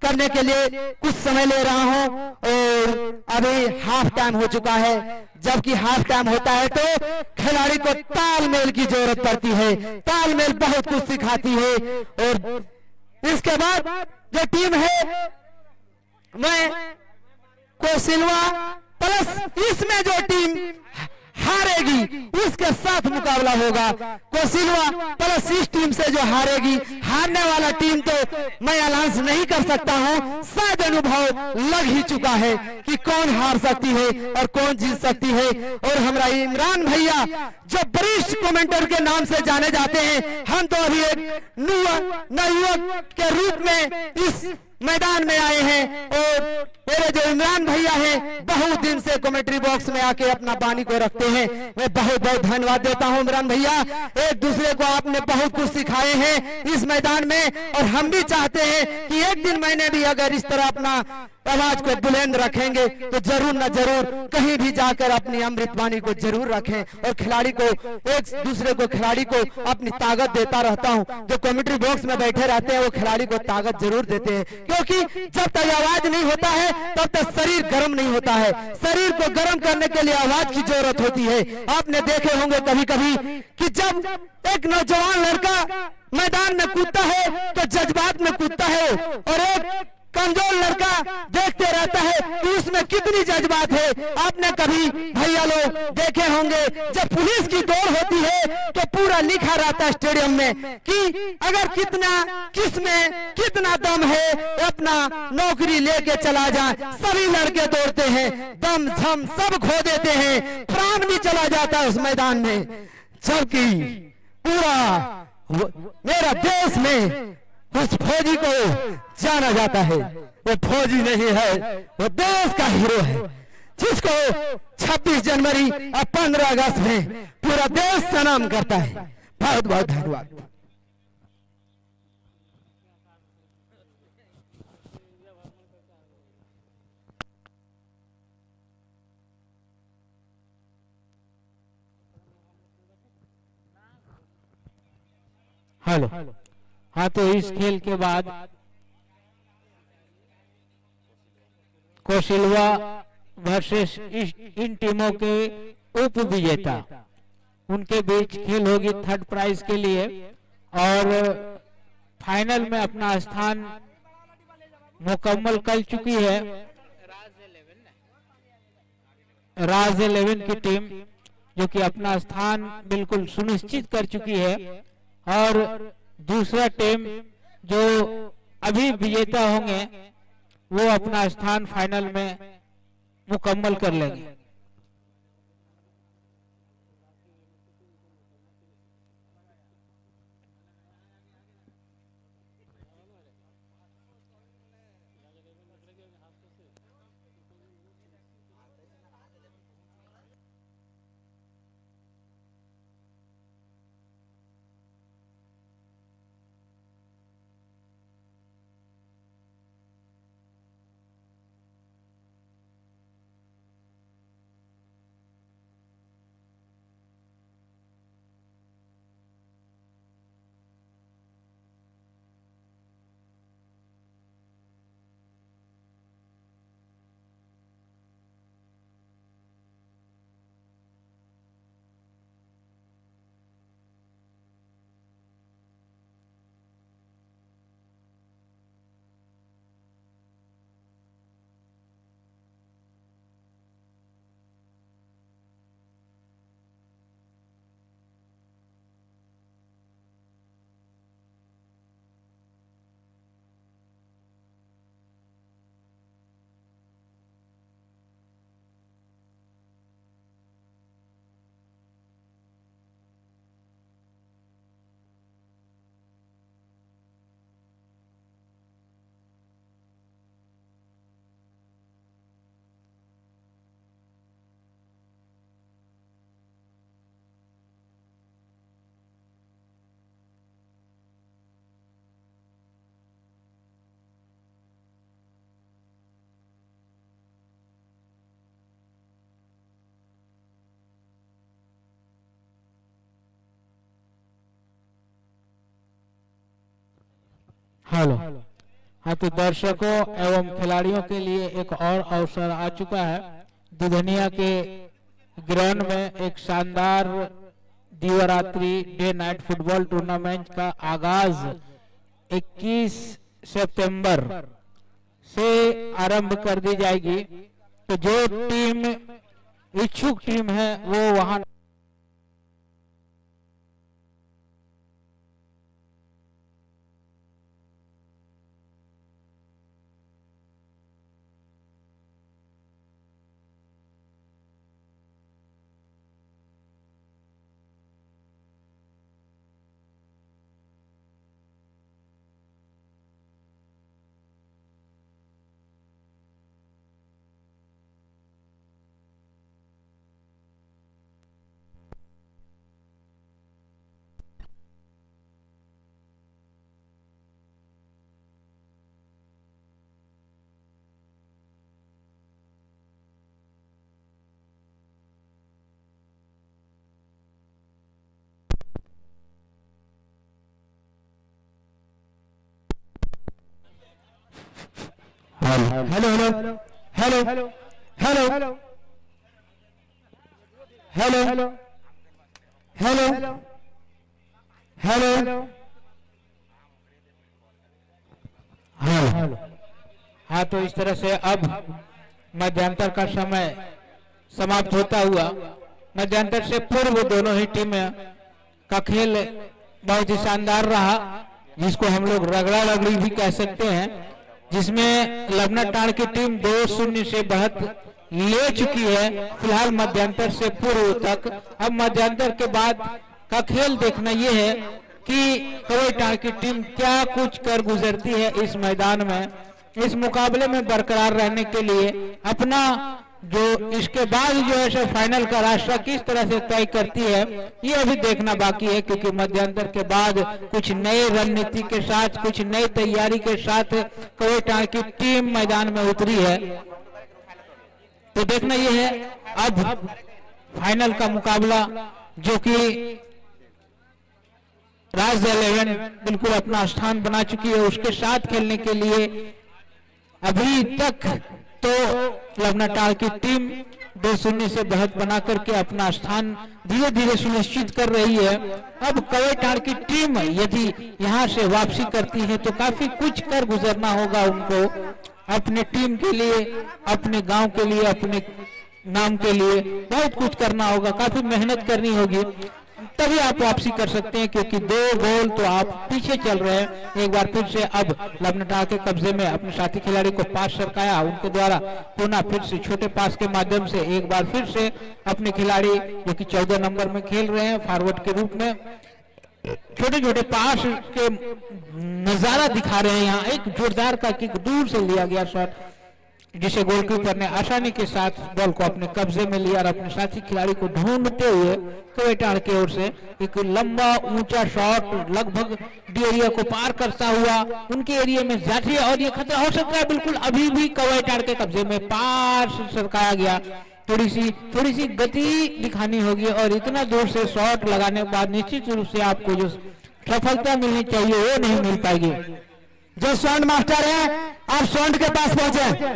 करने के लिए कुछ समय ले रहा हूं और अभी हाफ टाइम हो चुका है। जबकि हाफ टाइम होता है तो खिलाड़ी को तालमेल की जरूरत पड़ती है, तालमेल बहुत कुछ सिखाती है। और इसके बाद जो टीम है मैं कोसिल्वा प्लस इसमें जो टीम हारेगी उसके साथ मुकाबला होगा। कोसिलवा प्लस इस टीम से जो हारेगी, हारने वाला टीम तो मैं ऐलान नहीं कर सकता हूं, शायद अनुभव लग ही चुका है कि कौन हार सकती है और कौन जीत सकती है। और हमारा इमरान भैया जो वरिष्ठ कमेंटर के नाम से जाने जाते हैं, हम तो अभी एक नवयुवक के रूप में इस मैदान में आए हैं। और मेरे जो इमरान भैया हैं बहुत दिन से कमेंट्री बॉक्स में आके अपना बानी को रखते हैं, मैं बहुत बहुत धन्यवाद देता हूं इमरान भैया। एक दूसरे को आपने बहुत कुछ सिखाए हैं इस मैदान में, और हम भी चाहते हैं कि एक दिन मैंने भी अगर इस तरह अपना आवाज को बुलंद रखेंगे तो जरूर न जरूर कहीं भी जाकर अपनी अमृतवाणी को जरूर रखें। और खिलाड़ी को एक दूसरे को खिलाड़ी को अपनी ताकत देता रहता हूं, जो कमेंट्री बॉक्स में बैठे रहते हैं वो खिलाड़ी को ताकत जरूर देते हैं, क्योंकि जब तक आवाज नहीं होता है तब तक शरीर गर्म नहीं होता है। शरीर को गर्म करने के लिए आवाज की जरूरत होती है। आपने देखे होंगे कभी कभी कि जब एक नौजवान लड़का मैदान में कूदता है तो जज्बात में कूदता है, और एक कमजोर लड़का देखते रहता है कि उसमें कितनी जज्बात है। आपने कभी भैया लोग देखे होंगे जब पुलिस की दौड़ होती है तो पूरा लिखा रहता है स्टेडियम में कि अगर किसमें कितना दम है अपना नौकरी लेके चला जाए। सभी लड़के दौड़ते हैं, दम झम सब खो देते हैं, प्राण भी चला जाता है उस मैदान में। जबकि पूरा मेरा देश में उस फौजी को जाना जाता है, वो फौजी नहीं है, वो देश का हीरो है, जिसको 26 जनवरी और 15 अगस्त में पूरा देश सलाम करता है। बहुत बहुत धन्यवाद। हेलो। हाँ, तो इस खेल के बाद कोसिलवा वर्सेस इन टीमों के उप विजेता, उनके बीच खेल होगी थर्ड प्राइज के लिए। और फाइनल में अपना स्थान मुकम्मल कर चुकी है राज 11 की टीम, जो कि अपना स्थान बिल्कुल सुनिश्चित कर चुकी है। और दूसरा टीम जो अभी विजेता होंगे वो अपना स्थान फाइनल में मुकम्मल कर लेंगे। हेलो। हाँ, तो दर्शकों एवं खिलाड़ियों के लिए एक और अवसर आ चुका है। दुधनिया के ग्राउंड में एक शानदार दिवारात्रि डे नाइट फुटबॉल टूर्नामेंट का आगाज 21 सितंबर से आरंभ कर दी जाएगी। तो जो टीम इच्छुक टीम है वो वहां hello hello hello hello hello hello hello hello hello. हाँ, तो इस तरह से अब मध्यांतर का समय समाप्त होता हुआ मध्यांतर से पूर्व दोनों ही टीमें का खेल बहुत ही शानदार रहा, जिसको हम लोग रगड़ा रगड़ी भी कह सकते हैं, जिसमें लबनाटाड़ की टीम 2-0 से बढ़त ले चुकी है फिलहाल मध्यांतर से पूर्व तक। अब मध्यांतर के बाद का खेल देखना यह है कि कवैटाड़ की टीम क्या कुछ कर गुजरती है इस मैदान में, इस मुकाबले में बरकरार रहने के लिए अपना जो इसके बाद जो है सो फाइनल का रास्ता किस तरह से तय करती है, ये अभी देखना बाकी है। क्योंकि मध्यांतर के बाद कुछ नए रणनीति के साथ, कुछ नई तैयारी के साथ कवैटाड़ की टीम मैदान में उतरी है। तो देखना यह है अब फाइनल का मुकाबला, जो कि राज 11 बिल्कुल अपना स्थान बना चुकी है, उसके साथ खेलने के लिए अभी तक तो लबनाटाड़ की टीम 2-0 से बढ़त बना करके अपना स्थान धीरे धीरे सुनिश्चित कर रही है। अब कवैटाड़ की टीम यदि यहां से वापसी करती है तो काफी कुछ कर गुजरना होगा उनको, अपने टीम के लिए, अपने गांव के लिए, अपने नाम के लिए बहुत कुछ करना होगा, काफी मेहनत करनी होगी, तभी आप वापसी कर सकते हैं। क्योंकि 2 गोल तो आप पीछे चल रहे हैं। एक बार फिर से अब लबनाटाड़ के कब्जे में अपने साथी खिलाड़ी को पास सरकाया, उनके द्वारा पुनः फिर से छोटे पास के माध्यम से एक बार फिर से अपने खिलाड़ी जो कि 14 नंबर में खेल रहे हैं फॉरवर्ड के रूप में, छोटे छोटे पास के नजारा दिखा रहे हैं। यहाँ एक जोरदार का किक दूर से लिया गया शॉट, जिसे गोलकीपर ने आसानी के साथ बॉल को अपने कब्जे में लिया और अपने साथी खिलाड़ी को ढूंढते हुए कवैटाड़ की ओर से एक लंबा ऊंचा शॉट लगभग डी एरिया को पार करता हुआ उनके एरिया में जाती है और ये खतरा हो सकता है बिल्कुल अभी भी कवैटाड़ के कब्जे में पार सरकाया गया। थोड़ी सी गति दिखानी होगी और इतना दूर से शॉट लगाने के बाद निश्चित रूप से आपको जो सफलता मिलनी चाहिए वो नहीं मिल पाएगी। जो साउंड मास्टर है आप साउंड के पास पहुंचे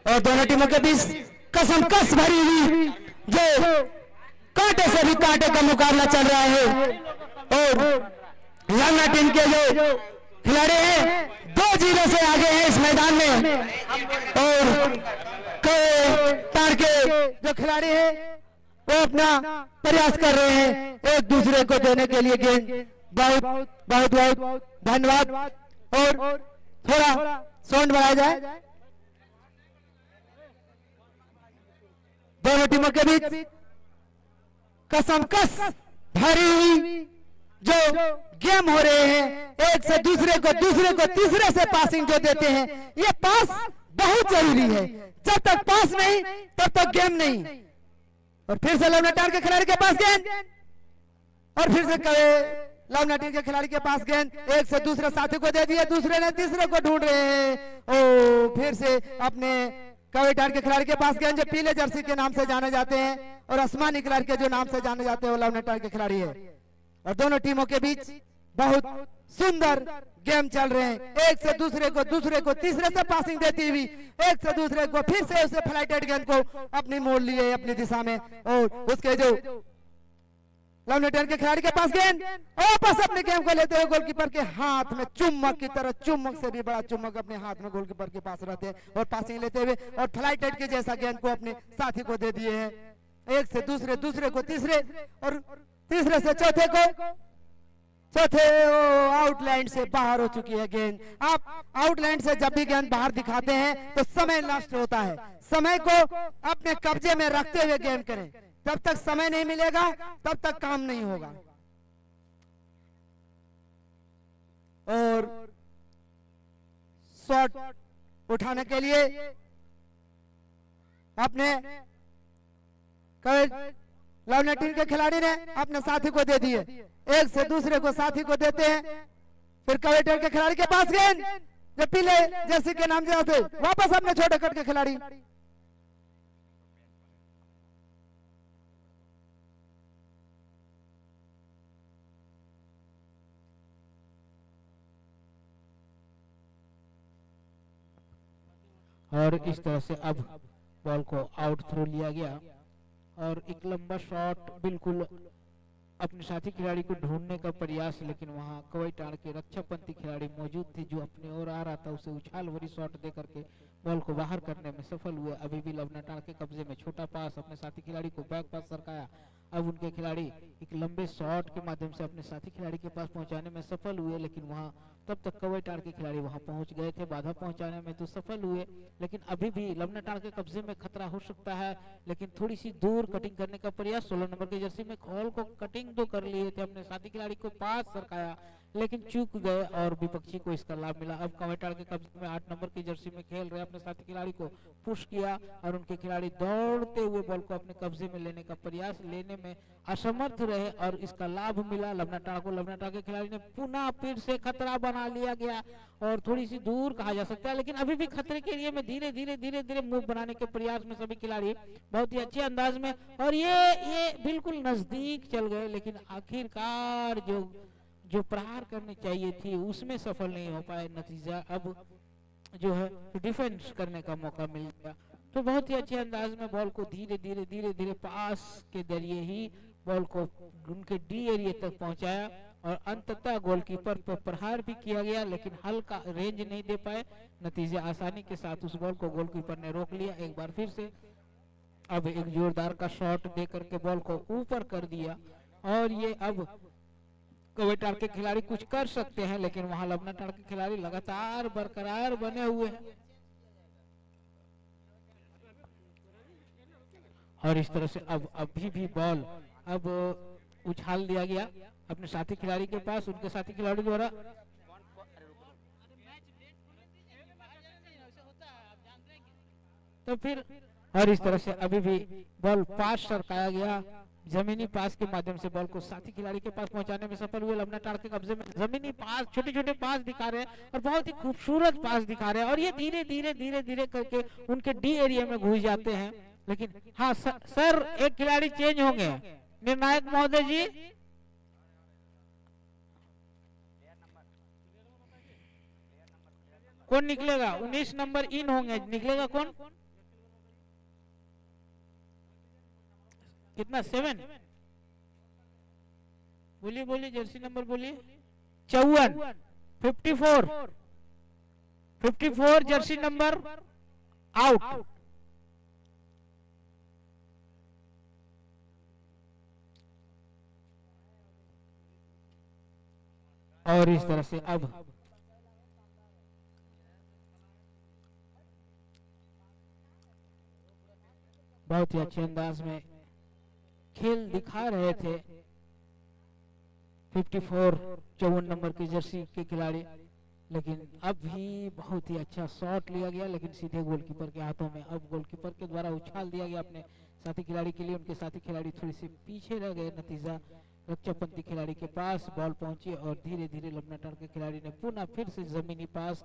और दोनों टीमों के बीच कसमकस भरी हुई जो कांटे से भी कांटे का मुकाबला चल रहा है और लबना टीम के जो खिलाड़ी हैं 2-0 से आगे हैं इस मैदान में और कवैटाड़ के जो खिलाड़ी हैं वो अपना प्रयास कर रहे हैं एक दूसरे को देने के लिए गेंद। बहुत बहुत बहुत धन्यवाद और थोड़ा साउंड बढ़ाया जाए। दोनों टीमों के बीच कसमकस भरी हुई जो गेम हो रहे हैं, एक से दूसरे को तीसरे से पासिंग जो देते हैं, ये पास बहुत जरूरी है। जब तक पास नहीं तब तक गेम नहीं। और फिर से लबनाटाड़ के खिलाड़ी के पास गेंद और फिर से लबनाटाड़ के खिलाड़ी के पास गेंद, एक से दूसरे साथी को दे दिया, दूसरे ने तीसरे को ढूंढ रहे हैं। ओ फिर से अपने कवैटाड़ के खिलाड़ी के पास गेंद, जो पीले जर्सी के नाम से जाने जाते हैं और आसमानी कलर के जो नाम से जाने जाते हैं वो लबनाटाड़ के खिलाड़ी है। और दोनों टीमों के बीच बहुत सुंदर गेम चल रहे हैं, एक से दूसरे को तीसरे से पासिंग देती हुई एक से दूसरे को फिर से उसे फ्लाइटेड गेंद को अपनी मोड़ लिए अपनी दिशा में और उसके जो लवनेटर के खिलाड़ी के पास गेंद, वापस अपने गेम को लेते हुए गोलकीपर के हाथ में चुम्बक की तरह, चुम्बक से भी बड़ा चुम्बक अपने हाथ में गोलकीपर के पास रहते हैं और पासिंग लेते हुए और फ्लाइट के जैसा गेंद को अपने साथी को दे दिए हैं। एक से दूसरे, दूसरे को तीसरे और तीसरे से चौथे को, चौथे आउटलाइन से बाहर हो चुकी है गेंद। आप आउटलाइन से जब भी गेंद बाहर दिखाते हैं तो समय नष्ट होता है। समय को अपने कब्जे में रखते हुए गेम करें। जब तक समय नहीं मिलेगा तब तक काम नहीं होगा। और शॉट उठाने के लिए अपने लवनेट टीम के खिलाड़ी ने अपने साथी को दे दिए, एक से दूसरे को साथी को देते हैं। फिर कवेटर के खिलाड़ी के पास गेंद, जो पीले जर्सी के नाम से वापस अपने छोटे कट के खिलाड़ी। और इस तरह से अब बॉल को आउट थ्रो लिया गया और एक लंबा शॉट बिल्कुल अपने साथी खिलाड़ी को ढूंढने का प्रयास, लेकिन वहां कवैटाड़ के रक्षापंथी खिलाड़ी मौजूद थे जो अपने ओर आ रहा था, उसे उछाल भरी शॉट दे करके बॉल को बाहर करने में सफल हुए। अभी भी लवनेटाड़ के कब्जे में छोटा पास, अपने साथी खिलाड़ी को बैक पास सरकाया। अब उनके खिलाड़ी एक लंबे शॉट के माध्यम से अपने साथी खिलाड़ी के पास पहुंचाने में सफल हुए, लेकिन वहां तब तक कवैटाड़ के खिलाड़ी वहां पहुंच गए थे, बाधा पहुंचाने में तो सफल हुए, लेकिन अभी भी लवनेटाड़ के कब्जे में खतरा हो सकता है। लेकिन थोड़ी सी दूर कटिंग करने का प्रयास, 16 नंबर की जर्सी में खोल को कटिंग तो कर लिए थे, अपने साथी खिलाड़ी को पास सरकाया लेकिन चूक गए और विपक्षी को इसका लाभ मिला। अब कवैटाड़ के कब्जे में 8 नंबर की जर्सी में खेल रहे अपने साथी खिलाड़ी को पुश किया और उनके खिलाड़ी दौड़ते हुए बॉल को अपने कब्जे में लेने का प्रयास, लेने में असमर्थ रहे और इसका लाभ मिला लवनेटाड़ को। लवनेटाड़ के खिलाड़ी ने पुनः फिर से खतरा बना लिया गया और थोड़ी सी दूर कहा जा सकता है, लेकिन अभी भी खतरे के एरिया में धीरे धीरे धीरे धीरे मूव बनाने के प्रयास में सभी खिलाड़ी बहुत ही अच्छे अंदाज में, और ये बिल्कुल नजदीक चल गए, लेकिन आखिरकार जो प्रहार करनी चाहिए थी उसमें सफल नहीं हो पाए। नतीजा अब जो है डिफेंस करने का मौका मिल गया। तो बहुत ही अच्छे अंदाज में बॉल को धीरे धीरे धीरे धीरे पास के जरिए ही बॉल को उनके डी एरिया तक पहुंचाया और अंततः गोलकीपर पर प्रहार भी किया गया, लेकिन हल्का रेंज नहीं दे पाए। नतीजे आसानी के साथ उस बॉल को गोलकीपर ने रोक लिया। एक बार फिर से अब एक जोरदार का शॉट दे करके बॉल को ऊपर कर दिया और ये अब कवैटाड़ के खिलाड़ी कुछ कर सकते हैं, लेकिन वहां लवनेटाड़ के खिलाड़ी लगातार बरकरार बने हुए हैं और इस तरह से अब अभी भी बॉल अब उछाल दिया गया अपने साथी खिलाड़ी के पास, उनके साथी खिलाड़ी द्वारा। तो फिर और इस तरह से अभी भी बॉल पास सरकाया गया, जमीनी पास के माध्यम से बॉल को साथी खिलाड़ी के पास पहुंचाने में सफल हुए। लवनेटाड़ के कब्जे में जमीनी पास, छोटे छोटे पास दिखा रहे हैं और बहुत ही खूबसूरत पास दिखा रहे हैं और ये धीरे धीरे धीरे धीरे करके उनके डी एरिया में घुस जाते हैं। लेकिन हाँ सर एक खिलाड़ी चेंज होंगे, निर्णायक महोदय जी। कौन निकलेगा? 19 नंबर इन होंगे, निकलेगा कौन? कितना? 7? बोलिए बोलिए, जर्सी नंबर बोलिए। 54, 54 जर्सी नंबर आउट। और इस तरह से अब बहुत ही अच्छे अंदाज में खेल दिखा रहे थे 54 नंबर की जर्सी के खिलाड़ी, लेकिन अब भी बहुत ही अच्छा शॉट लिया गया, लेकिन सीधे गोलकीपर के हाथों में। अब गोलकीपर के द्वारा उछाल दिया गया अपने साथी खिलाड़ी के लिए, उनके साथी खिलाड़ी थोड़ी सी पीछे रह गए। नतीजा रक्षापंथी खिलाड़ी के पास बॉल पहुंची और धीरे धीरे लवनेटाड़ के खिलाड़ी ने पुनः फिर से जमीनी पास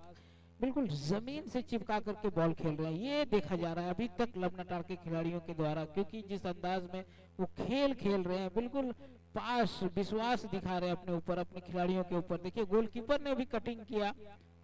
बिल्कुल जमीन से चिपका करके बॉल खेल रहे हैं। ये देखा जा रहा है अभी तक लवनेटाड़ के खिलाड़ियों के द्वारा, क्योंकि जिस अंदाज में वो खेल रहे हैं बिल्कुल पास, विश्वास दिखा रहे हैं अपने ऊपर, अपने खिलाड़ियों के ऊपर। देखिए गोलकीपर ने भी कटिंग किया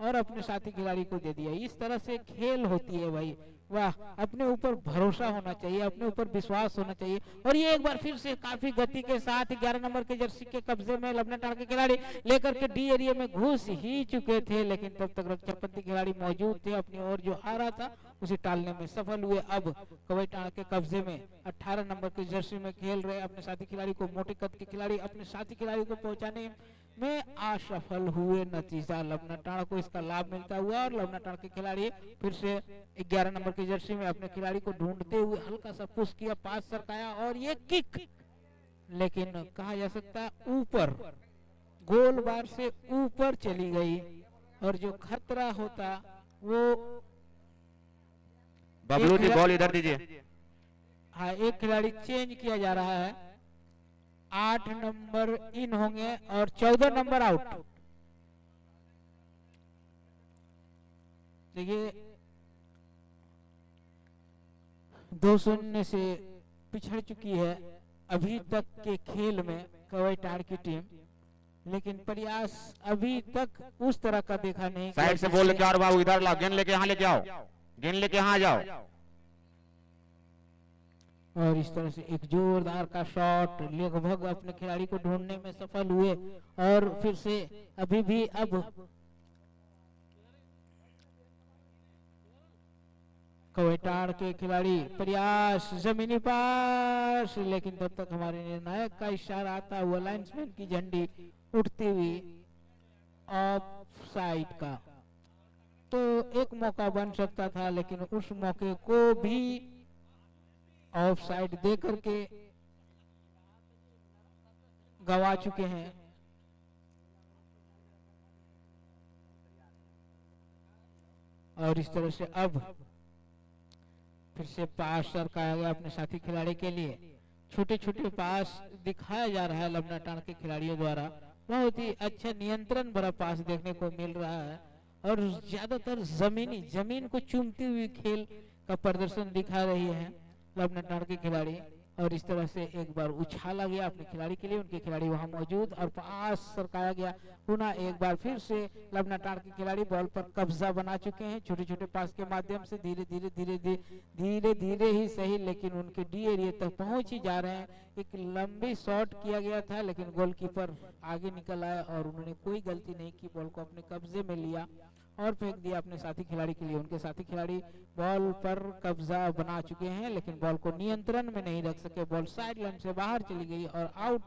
और अपने साथी खिलाड़ी को दे दिया। इस तरह से खेल होती है भाई, वाह, अपने ऊपर भरोसा होना चाहिए, अपने ऊपर विश्वास होना चाहिए। और ये एक बार फिर से काफी गति के साथ 11 नंबर के जर्सी के कब्जे में लबना टाड़ के खिलाड़ी लेकर के डी एरिया में घुस ही चुके थे, लेकिन तब तक रक्षापंथी खिलाड़ी मौजूद थे अपनी ओर, जो आ रहा था उसे टालने में सफल हुए। अब कवई टाड़ के कब्जे में 18 नंबर के जर्सी में खेल रहे अपने साथी खिलाड़ी को, मोटे कद के खिलाड़ी अपने साथी खिलाड़ी को पहुंचाने में असफल हुए। नतीजा लबना टाड़ को इसका लाभ मिलता हुआ और लबना टाड़ के खिलाड़ी फिर से 11 नंबर की जर्सी में अपने खिलाड़ी को ढूंढते हुए हल्का सा पुश किया, पास सरकाया और ये किक, लेकिन कहा जा सकता है ऊपर, गोल बार से ऊपर चली गई। और जो खतरा होता वो बबलू जी बॉल इधर दीजिए। हाँ, एक खिलाड़ी चेंज किया जा रहा है, 8 नंबर इन होंगे और 14 नंबर आउट। देखिए 2-0 से पिछड़ चुकी है अभी तक के खेल में कवई टाड़ की टीम, लेकिन प्रयास अभी तक उस तरह का देखा नहीं। साइड से बोल लेके आओ बाबू, इधर लाओ, गेंद लेके यहाँ लेके आओ, गेंद लेके यहाँ जाओ। और इस तरह से एक जोरदार का शॉट लगभग अपने खिलाड़ी को ढूंढने में सफल हुए। और फिर से अभी भी अब कवैटाड़ के खिलाड़ी प्रयास जमीनी पास, लेकिन तब तक हमारे निर्णायक का इशारा आता हुआ, लाइन्समैन की झंडी उठती हुई ऑफ साइड का। तो एक मौका बन सकता था, लेकिन उस मौके को भी ऑफ साइड दे करके गवा चुके हैं। और इस तरह से अब फिर से पास सरकाया गया अपने साथी खिलाड़ी के लिए। छोटे छोटे पास दिखाया जा रहा है लबना टाड़ के खिलाड़ियों द्वारा, बहुत ही अच्छा नियंत्रण भरा पास देखने को मिल रहा है। और ज्यादातर जमीन को चूमती हुई खेल का प्रदर्शन दिखा रही है लबना टाड़ के खिलाड़ी। और इस तरह से एक बार उछाला गया अपने खिलाड़ी के लिए, उनके खिलाड़ी वहां मौजूद, और पास सरकाया गया। पुनः एक बार फिर से लबना टाड़ के खिलाड़ी बॉल पर कब्जा बना चुके हैं छोटे छोटे पास के माध्यम से, धीरे धीरे ही सही, लेकिन उनके डी एरिया तक पहुंच ही जा रहे हैं। एक लंबी शॉट किया गया था, लेकिन गोलकीपर आगे निकल आए और उन्होंने कोई गलती नहीं की, बॉल को अपने कब्जे में लिया और फेंक दिया अपने साथी खिलाड़ी के लिए। उनके साथी खिलाड़ी बॉल पर कब्जा बना चुके हैं, लेकिन बॉल को नियंत्रण में नहीं रख सके। बॉल साइड लाइन से बाहर चली गई और आउट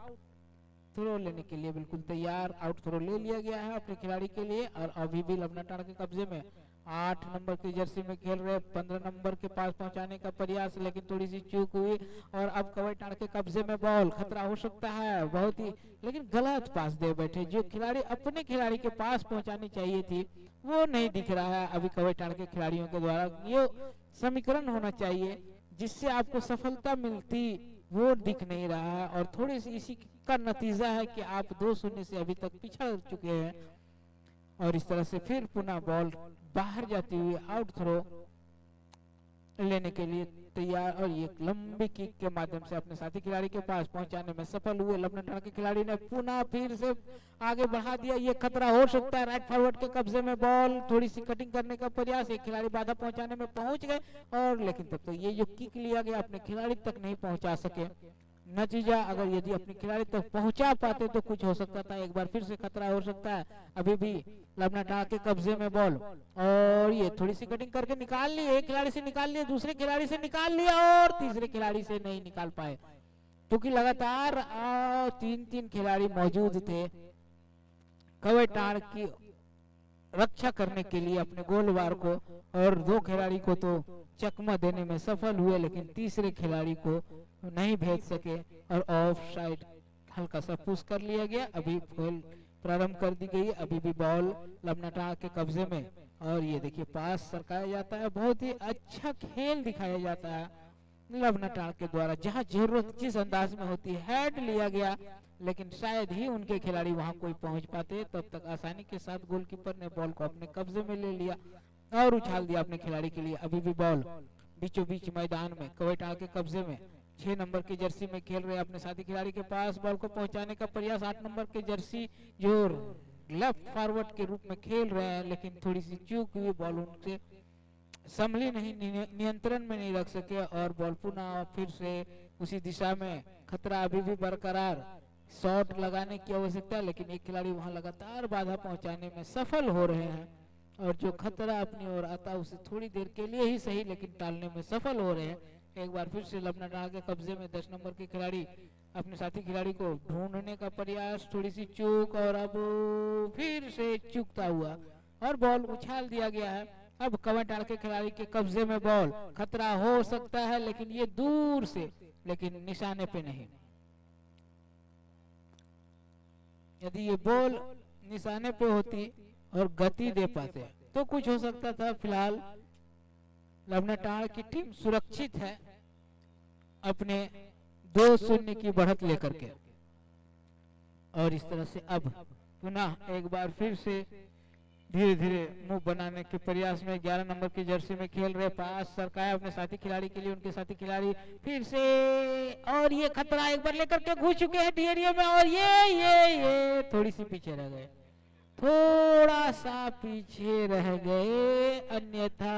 थ्रो लेने के लिए बिल्कुल तैयार, आउट थ्रो ले लिया गया है अपने खिलाड़ी के लिए। और अभी भी लबना टाड़ के कब्जे में 8 नंबर की जर्सी में खेल रहे 15 नंबर के पास पहुंचाने का प्रयास, लेकिन थोड़ी सी चूक हुई। और अब कवई टाड़ के कब्जे में बॉल, खतरा हो सकता है बहुत ही, लेकिन गलत पास दे बैठे। जो खिलाड़ी अपने खिलाड़ी के पास पहुंचानी चाहिए थी वो नहीं दिख रहा है अभी कवई टाड़ के खिलाड़ियों के द्वारा। ये समीकरण होना चाहिए जिससे आपको सफलता मिलती, वो दिख नहीं रहा है। और थोड़ी सी इसी का नतीजा है कि आप 2-0 से अभी तक पिछड़ चुके हैं। और इस तरह से फिर पुनः बॉल बाहर जाती हुई आउट थ्रो लेने के लिए तैयार, और ये लंबी किक के माध्यम से अपने साथी खिलाड़ी के पास पहुंचाने में सफल हुए। लबना टाड़ के खिलाड़ी ने पुनः फिर से आगे बढ़ा दिया, ये खतरा हो सकता है। राइट फॉरवर्ड के कब्जे में बॉल, थोड़ी सी कटिंग करने का प्रयास, एक खिलाड़ी बाधा पहुंचाने में पहुंच गए, और लेकिन तब तो ये जो किक लिया गया अपने खिलाड़ी तक नहीं पहुंचा सके। नतीजा अगर यदि अपने खिलाड़ी तक पहुंचा पाते तो कुछ हो सकता था, एक बार फिर से खतरा हो सकता है। अभी भी लबना टाड़ के कब्जे में बॉल, और ये थोड़ी सी कटिंग करके निकाल ली, एक खिलाड़ी से निकाल लिया, दूसरे खिलाड़ी से निकाल लिया, और तीसरे खिलाड़ी से नहीं निकाल पाए, क्योंकि लगातार 3-3 खिलाड़ी मौजूद थे कवई टाड़ की रक्षा करने के लिए अपने गोलवार को, और 2 खिलाड़ी को तो चकमा देने में सफल हुए, लेकिन तीसरे खिलाड़ी को नहीं भेज सके और ऑफ साइड हल्का सा पुश कर लिया गया। अभी खेल प्रारंभ कर दी गई, अभी भी बॉल लबना टाड़ के कब्जे में, और ये देखिए पास सरकाया जाता है, बहुत ही अच्छा खेल दिखाया जाता है लबना टाड़ के द्वारा। जहां जरूरत जिस अंदाज में होती है हेड लिया गया, लेकिन शायद ही उनके खिलाड़ी वहां कोई पहुंच पाते, तब तक आसानी के साथ गोलकीपर ने बॉल को अपने कब्जे में ले लिया और उछाल दिया अपने खिलाड़ी के लिए। अभी भी बॉल बीचों बीच मैदान में कवई टाड़ के कब्जे में, 6 नंबर की जर्सी में खेल रहे अपने साथी खिलाड़ी के पास बॉल को पहुंचाने का प्रयास। 8 नंबर की जर्सी जो लेफ्ट फॉरवर्ड के रूप में खेल रहे हैं, लेकिन थोड़ी सी चूक हुई, बॉल उनसे संभली नहीं, नियंत्रण में नहीं रख सके और बॉल पुनः फिर से उसी दिशा में खतरा अभी भी बरकरार। शॉट लगाने की आवश्यकता है लेकिन एक खिलाड़ी वहां लगातार बाधा पहुंचाने में सफल हो रहे हैं और जो खतरा अपनी ओर आता है उसे थोड़ी देर के लिए ही सही लेकिन टालने में सफल हो रहे हैं। एक बार फिर से लबना डाल के कब्जे में 10 नंबर के खिलाड़ी अपने साथी खिलाड़ी को ढूंढने का प्रयास, थोड़ी सी चूक और अब फिर से चूकता हुआ और बॉल उछाल दिया गया है। अब कवटाड़ के खिलाड़ी के कब्जे में बॉल, खतरा हो सकता है लेकिन ये दूर से, लेकिन निशाने पे नहीं। यदि ये बॉल निशाने पे होती और गति दे पाते तो कुछ हो सकता था। फिलहाल लबनाटाड़ की टीम सुरक्षित है अपने 2-0 की बढ़त लेकर के और इस तरह से अब पुनः एक बार फिर से धीरे धीरे मुंह बनाने के प्रयास में 11 नंबर की जर्सी में खेल रहे, पास सरकाया अपने साथी खिलाड़ी के लिए, उनके साथी खिलाड़ी फिर से और ये खतरा एक बार लेकर के घुस चुके हैं डी एरिया में और ये थोड़ी सी पीछे रह गए, थोड़ा सा पीछे रह गए, अन्यथा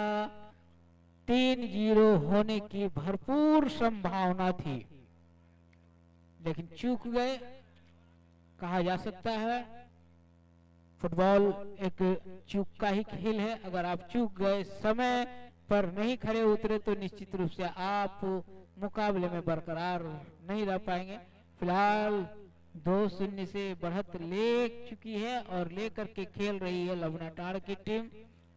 3-0 होने की भरपूर संभावना थी लेकिन चूक गए। कहा जा सकता है फुटबॉल एक चूक का ही खेल है। अगर आप चूक गए, समय पर नहीं खड़े उतरे तो निश्चित रूप से आप मुकाबले में बरकरार नहीं रह पाएंगे। फिलहाल 2-0 से बढ़त ले चुकी है और लेकर के खेल रही है लबनाटाड़ की टीम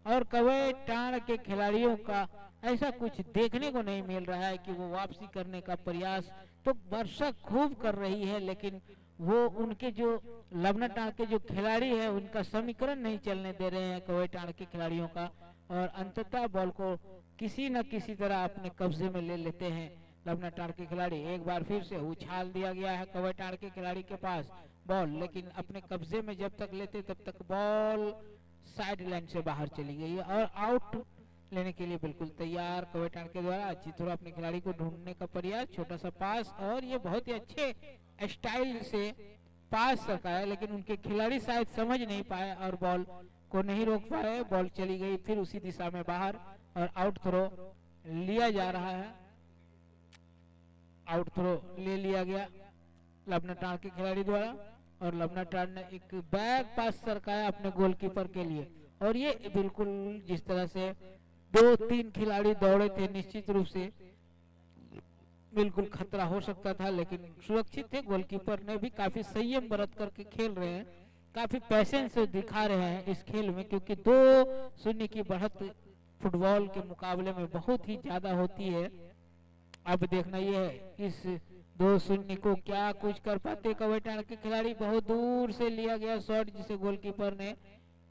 और कवटाड़ के खिलाड़ियों का ऐसा कुछ देखने को नहीं मिल रहा है कि वो वापसी करने का प्रयास तो वर्षा खूब कर रही है लेकिन वो उनके जो लबनाटाड़ के जो खिलाड़ी है उनका समीकरण नहीं चलने दे रहे हैं कवटाड़ के खिलाड़ियों का और अंततः बॉल को किसी न किसी तरह अपने कब्जे में ले लेते हैं लबनाटाड़ के खिलाड़ी। एक बार फिर से उछाल दिया गया है कवटाड़ के खिलाड़ी के पास बॉल, लेकिन अपने कब्जे में जब तक लेते तब तक बॉल साइड लाइन से बाहर चली गई है और आउट लेने के लिए बिल्कुल तैयार कवटाड़ के द्वारा। अच्छी तरह अपने खिलाड़ी को ढूंढने का प्रयास, छोटा सा पास और ये बहुत ही अच्छे स्टाइल से पास सरकाया लेकिन उनके खिलाड़ी शायद समझ नहीं पाए और बॉल को नहीं रोक पाए। बॉल चली गई फिर उसी दिशा में बाहर और आउट थ्रो लिया जा रहा है। आउट थ्रो ले लिया गया लबनाटाड़ के खिलाड़ी द्वारा और लबनाटाड़ ने एक बैक पास सरकाया अपने गोलकीपर के लिए और ये बिल्कुल जिस तरह से 2-3 खिलाड़ी दौड़े थे निश्चित रूप से बिल्कुल खतरा हो सकता था लेकिन सुरक्षित थे। गोलकीपर ने भी काफी संयम बरत करके खेल रहे हैं, काफी पैसेंस दिखा रहे हैं इस खेल में क्योंकि 2-0 की बढ़त फुटबॉल के मुकाबले में बहुत ही ज्यादा होती है। अब देखना ये है इस 2-0 को क्या कुछ कर पाते कवटाड़ के खिलाड़ी। बहुत दूर से लिया गया शॉट जिसे गोलकीपर ने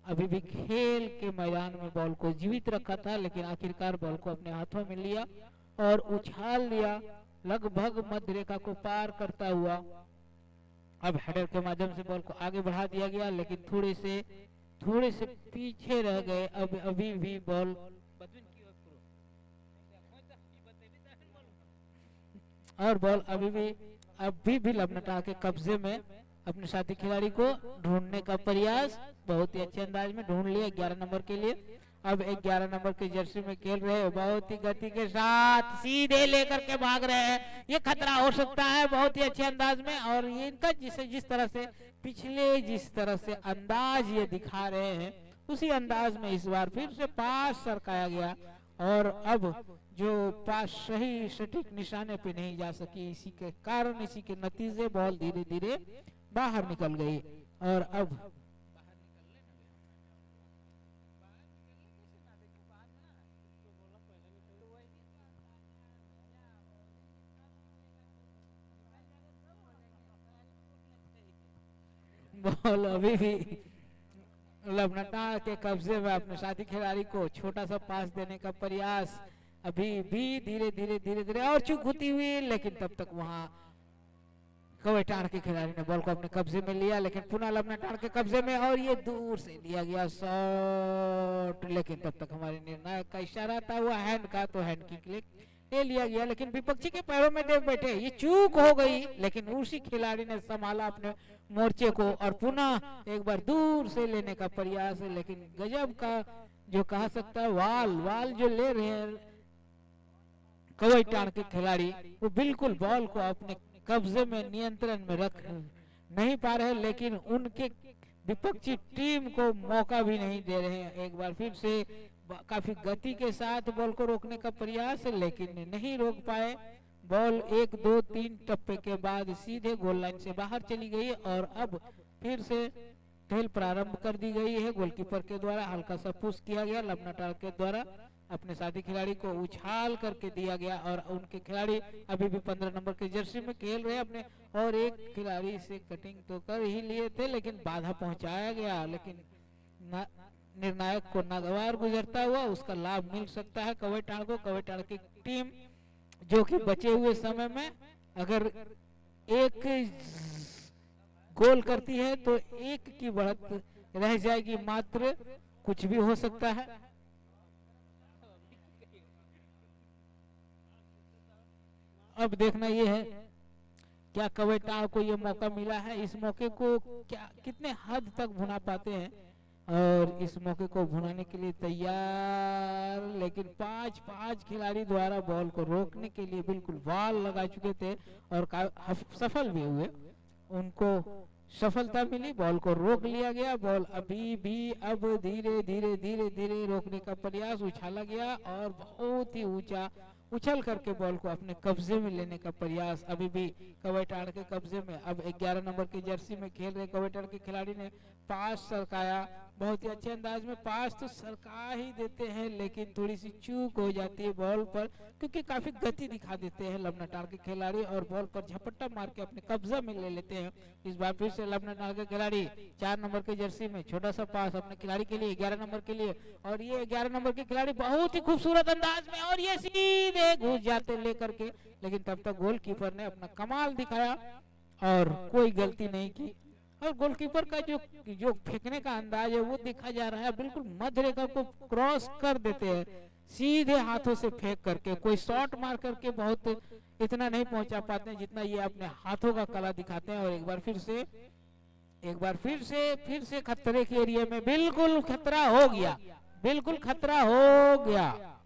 अभी भी खेल के मैदान में बॉल को जीवित रखा था लेकिन आखिरकार बॉल को अपने हाथों में लिया और उछाल दिया लगभग मध्य रेखा को पार करता हुआ। अब हेडर के माध्यम से बॉल को आगे बढ़ा दिया गया लेकिन थोड़े से पीछे रह गए। अब अभी भी बॉल और बॉल अभी भी लबनाटाड़ के कब्जे में अपने साथी खिलाड़ी को ढूंढने का प्रयास बहुत ही अच्छे अंदाज में ढूंढ लिया 11 नंबर के लिए। अब 11 नंबर की जर्सी में खेल रहे हैं, बहुत ही गति के साथ सीधे लेकर के भाग रहे हैं, ये खतरा हो सकता है बहुत ही अच्छे अंदाज में और ये इनका जिस तरह से पिछले जिस तरह से अंदाज ये दिखा रहे हैं उसी अंदाज में इस बार फिर से पास सरकाया गया और अब जो पास सही सटीक निशाने पे नहीं जा सकी, इसी के कारण इसी के नतीजे बॉल धीरे धीरे बाहर निकल गई और अब बॉल अभी भी लबनाटाड़ के कब्जे में अपने साथी खिलाड़ी को छोटा सा पास देने का प्रयास अभी भी धीरे धीरे और चूक होती हुई लेकिन तब तक वहां कवटाड़ के खिलाड़ी ने बॉल को अपने कब्जे में लिया लेकिन पुनः लबनाटाड़ के कब्जे में और ये दूर से लिया गया शॉट लेकिन तब तक हमारे निर्णायक का इशारा था वो हैंड का, तो हैंड किक ले लिया गया लेकिन विपक्षी के पैरों में देख बैठे, ये चूक हो गई लेकिन उसी खिलाड़ी ने संभाला अपने मोर्चे को और पुनः एक बार दूर से लेने का प्रयास लेकिन गजब का जो कहा सकता है वाल वाल जो ले रहे हैं कवई टाण के खिलाड़ी, वो बिल्कुल बॉल को अपने कब्जे में नियंत्रण में रख नहीं पा रहे, लेकिन उनके विपक्षी टीम को मौका भी नहीं दे रहे हैं। एक बार फिर से काफी गति के साथ बॉल को रोकने का प्रयास है, लेकिन नहीं रोक पाए। बॉल 1 2 3 टप्पे के बाद सीधे गोल लाइन से बाहर चली गई और अब फिर से खेल प्रारंभ कर दी गई है। गोलकीपर के द्वारा हल्का सा पुश किया गया, लबनाटार के द्वारा अपने साथी खिलाड़ी को उछाल करके दिया गया और उनके खिलाड़ी अभी भी 15 नंबर की जर्सी में खेल रहे हैं अपने, और एक खिलाड़ी से कटिंग तो कर ही लिए थे लेकिन बाधा पहुंचाया गया, लेकिन निर्णायक को नागवार गुजरता हुआ उसका लाभ मिल सकता है कवई टाण को। कवई टाण की टीम जो कि बचे हुए समय में अगर एक गोल करती है तो 1 की बढ़त रह जाएगी, मात्र कुछ भी हो सकता है। अब देखना ये है क्या कवई टाण को ये मौका मिला है, इस मौके को क्या कितने हद तक भुना पाते हैं, और इस मौके को भुनाने के लिए तैयार, लेकिन 5 खिलाड़ी द्वारा बॉल को रोकने के लिए बिल्कुल वाल लगा चुके थे और सफल भी हुए, उनको सफलता मिली, बॉल को रोक लिया गया। बॉल अभी भी अब धीरे धीरे धीरे धीरे रोकने का प्रयास, उछाला गया और बहुत ही ऊंचा उछल करके बॉल को अपने कब्जे में लेने का प्रयास अभी भी कवई टाण के कब्जे में। अब 11 नंबर की जर्सी में खेल रहे कवई टाण के खिलाड़ी ने पास सरकाया, बहुत ही अच्छे अंदाज में पास तो सरका ही देते हैं, लेकिन थोड़ी सी चूक हो जाती है बॉल पर, क्योंकि काफी गति दिखा देते हैं लबनाटार के खिलाड़ी और बॉल पर झपट्टा मार के अपने कब्जा में ले लेते हैं। इस बार फिर से लबनाटार के खिलाड़ी 4 नंबर की जर्सी में छोटा सा पास अपने खिलाड़ी के लिए 11 नंबर के लिए, और ये 11 नंबर के खिलाड़ी बहुत ही खूबसूरत अंदाज में और ये सीधे घुस जाते लेकर के, लेकिन तब तक गोलकीपर ने अपना कमाल दिखाया और कोई गलती नहीं की। और गोलकीपर का जो फेंकने का अंदाज है वो देखा जा रहा है, बिल्कुल मध्य रेखा को क्रॉस कर देते हैं, सीधे हाथों से फेंक करके, कोई शॉट मार करके बहुत इतना नहीं पहुंचा पाते हैं जितना ये अपने हाथों का कला दिखाते हैं। और एक बार फिर से खतरे के एरिया में बिल्कुल खतरा हो गया, बिल्कुल खतरा हो गया।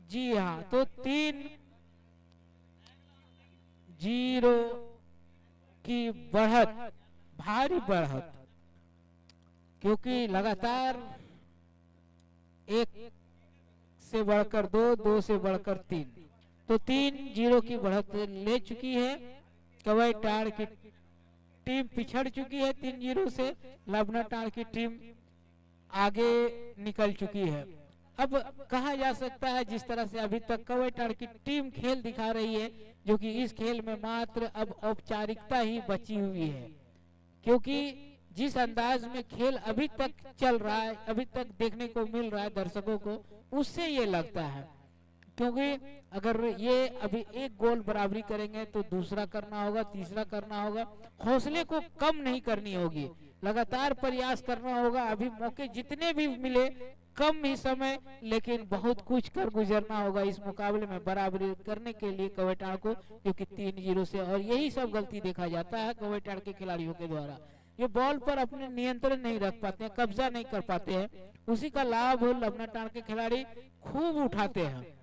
जी हाँ, तो 3-0 की बढ़त, भारी बढ़त, क्योंकि लगातार 1 से बढ़कर 2, 2 से बढ़कर 3, तो 3-0 की बढ़त ले चुकी है। कवई टाण की टीम पिछड़ चुकी है 3-0 से, लबनाटार की टीम आगे निकल चुकी है। अब कहा जा सकता है जिस तरह से अभी तक कवई टाण की टीम खेल दिखा रही है, जो कि इस खेल में मात्र अब औपचारिकता ही बची हुई है, क्योंकि जिस अंदाज में खेल अभी तक चल रहा है, अभी तक देखने को मिल रहा है दर्शकों को, उससे ये लगता है, क्योंकि अगर ये अभी 1 गोल बराबरी करेंगे तो दूसरा करना होगा, तीसरा करना होगा, हौसले को कम नहीं करनी होगी, लगातार प्रयास करना होगा। अभी मौके जितने भी मिले, कम ही समय, लेकिन बहुत कुछ कर गुजरना होगा इस मुकाबले में बराबरी करने के लिए कवई टाण को, क्योंकि 3-0 से, और यही सब गलती देखा जाता है कवई टाण के खिलाड़ियों के द्वारा, ये बॉल पर अपने नियंत्रण नहीं रख पाते हैं, कब्जा नहीं कर पाते हैं, उसी का लाभ लबनाटार के खिलाड़ी खूब उठाते हैं।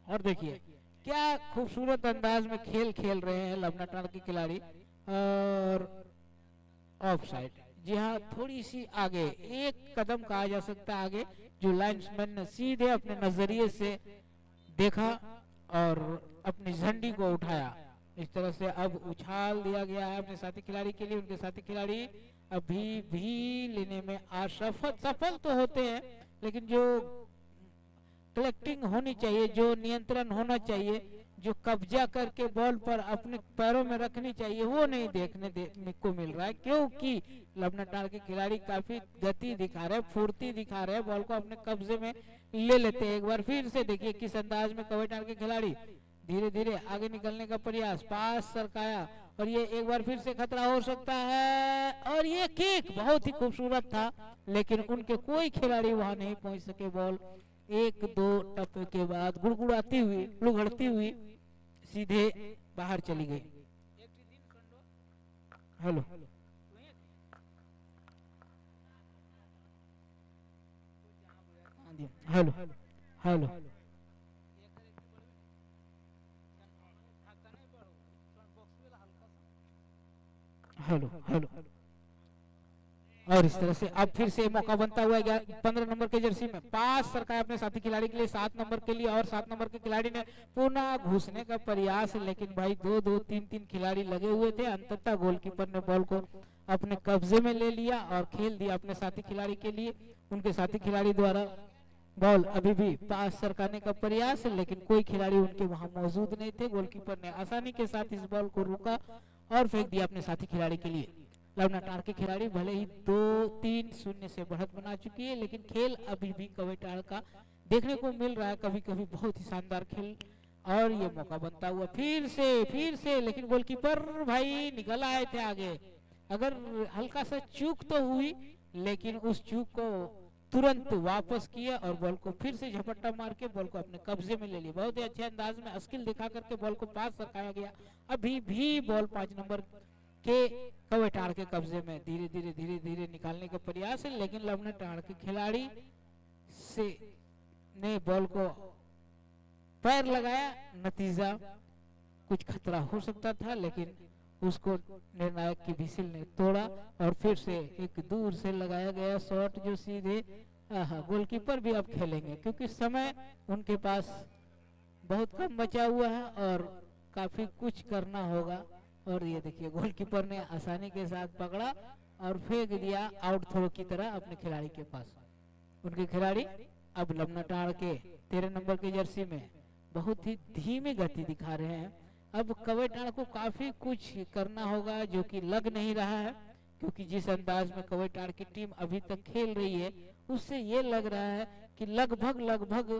और देखिए क्या खूबसूरत अंदाज में खेल रहे हैं लबनाटार के खिलाड़ी। और ऑफ साइड, जी हाँ, थोड़ी सी आगे, 1 कदम कहा जा सकता है आगे, जो लाइन्समैन ने सीधे अपने नजरिए से देखा और अपनी झंडी को उठाया। इस तरह से अब उछाल दिया गया है अपने साथी खिलाड़ी के लिए। उनके साथी खिलाड़ी अभी भी लेने में सफल तो होते हैं, लेकिन जो कलेक्टिंग होनी चाहिए, जो नियंत्रण होना चाहिए, जो कब्जा करके बॉल पर अपने पैरों में रखनी चाहिए, वो नहीं देखने को मिल रहा है, क्योंकि लबनाटार के खिलाड़ी काफी गति दिखा रहे, फुर्ती दिखा रहे, बॉल को अपने कब्जे में ले लेते हैं। एक बार फिर से देखिए किस अंदाज में कवई टाण के खिलाड़ी धीरे धीरे आगे निकलने का प्रयास, पास सरकाया, और ये एक बार फिर से खतरा हो सकता है, और ये किक बहुत ही खूबसूरत था, लेकिन उनके कोई खिलाड़ी वहां नहीं पहुंच सके। बॉल 1-2 टप्पे के बाद गुड़गुड़ाती हुई, लुढ़कती हुई सीधे बाहर चली गई। Hello, hello hello hello hello. और इस तरह से अब फिर से मौका बनता हुआ 15 नंबर के जर्सी में पास सरकाया अपने साथी खिलाड़ी के लिए 7 नंबर के लिए, और 7 नंबर के खिलाड़ी ने पुनः घुसने का प्रयास, लेकिन भाई 2-2 3-3 खिलाड़ी लगे हुए थे। अंततः गोलकीपर ने बॉल को अपने कब्जे में ले लिया और खेल दिया अपने साथी खिलाड़ी के लिए। उनके साथी खिलाड़ी द्वारा बॉल अभी भी पास सरकाने का प्रयास, लेकिन कोई खिलाड़ी उनके वहां मौजूद नहीं थे। गोलकीपर ने आसानी के साथ इस बॉल को रोका और फेंक दिया अपने साथी खिलाड़ी के लिए। लवनाटाड़ के खिलाड़ी भले ही 2-3-0 से बढ़त बना चुकी है, लेकिन खेल अभी भी कवैटाड़ का देखने को मिल रहा है। कभी कभी बहुत ही शानदार खेल, और ये मौका बनता हुआ फिर से, लेकिन गोलकीपर भाई निकल आए थे आगे। अगर हल्का सा चूक तो हुई, लेकिन उस चूक को तुरंत वापस किया और बॉल को फिर से झपट्टा मार के बॉल को अपने कब्जे में ले लिया। बहुत ही अच्छे अंदाज में स्किल दिखा करके बॉल को पास सरकाया गया। अभी भी बॉल 5 नंबर के कवैटाड़ के कब्जे में धीरे धीरे निकालने का प्रयास है, लेकिन लवनाटाड़ के खिलाड़ी से ने बॉल को पैर लगाया। नतीजा कुछ खतरा हो सकता था, लेकिन उसको निर्णायक की विसिल ने तोड़ा और फिर से एक दूर से लगाया गया शॉट जो सीधे गोलकीपर भी अब खेलेंगे, क्योंकि समय उनके पास बहुत कम बचा हुआ है और काफी कुछ करना होगा। और ये देखिए गोलकीपर ने आसानी के साथ पकड़ा और फेंक दिया आउट थ्रो की तरह अपने खिलाड़ी के पास। उनके खिलाड़ी अब लवनाटाड़ के 13 नंबर की जर्सी में बहुत ही धीमी गति दिखा रहे हैं। अब कवैटाड़ को काफी कुछ करना होगा जो कि लग नहीं रहा है, क्योंकि जिस अंदाज में कवैटाड़ की टीम अभी तक खेल रही है उससे ये लग रहा है कि लगभग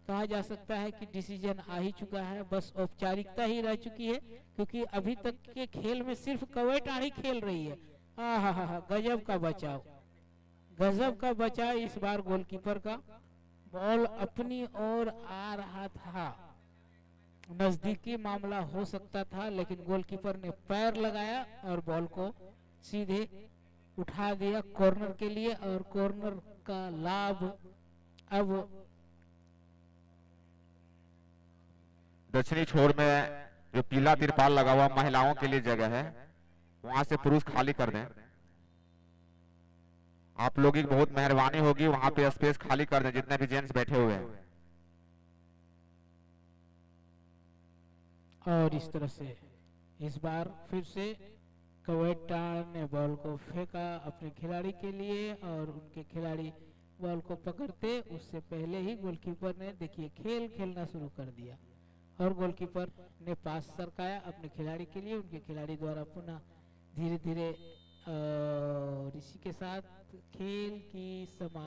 कहा जा सकता है कि डिसीजन आ ही चुका है, बस औपचारिकता ही रह चुकी है, क्योंकि अभी तक के खेल में सिर्फ कवैटाड़ ही खेल रही है। गजब का बचाव, गजब का बचाव इस बार गोलकीपर का। बॉल अपनी ओर आ रहा था, नजदीकी मामला हो सकता था, लेकिन गोलकीपर ने पैर लगाया और बॉल को सीधे उठा दिया कॉर्नर के लिए। और कॉर्नर का लाभ अब दक्षिणी छोर में जो पीला तिरपाल लगा हुआ महिलाओं के लिए जगह है, वहां से पुरुष खाली कर दें। आप लोगों की बहुत मेहरबानी होगी, वहां पे स्पेस खाली कर दें जितने भी जेंट्स बैठे हुए हैं। और इस तरह से इस बार फिर से कवैटाड़ ने बॉल को फेंका अपने खिलाड़ी के लिए, और उनके खिलाड़ी बॉल को पकड़ते उससे पहले ही गोलकीपर ने देखिए खेल खेलना शुरू कर दिया और गोलकीपर ने पास सरकाया अपने खिलाड़ी के लिए। उनके खिलाड़ी द्वारा पुनः धीरे धीरे इसी के साथ खेल की समाप्ति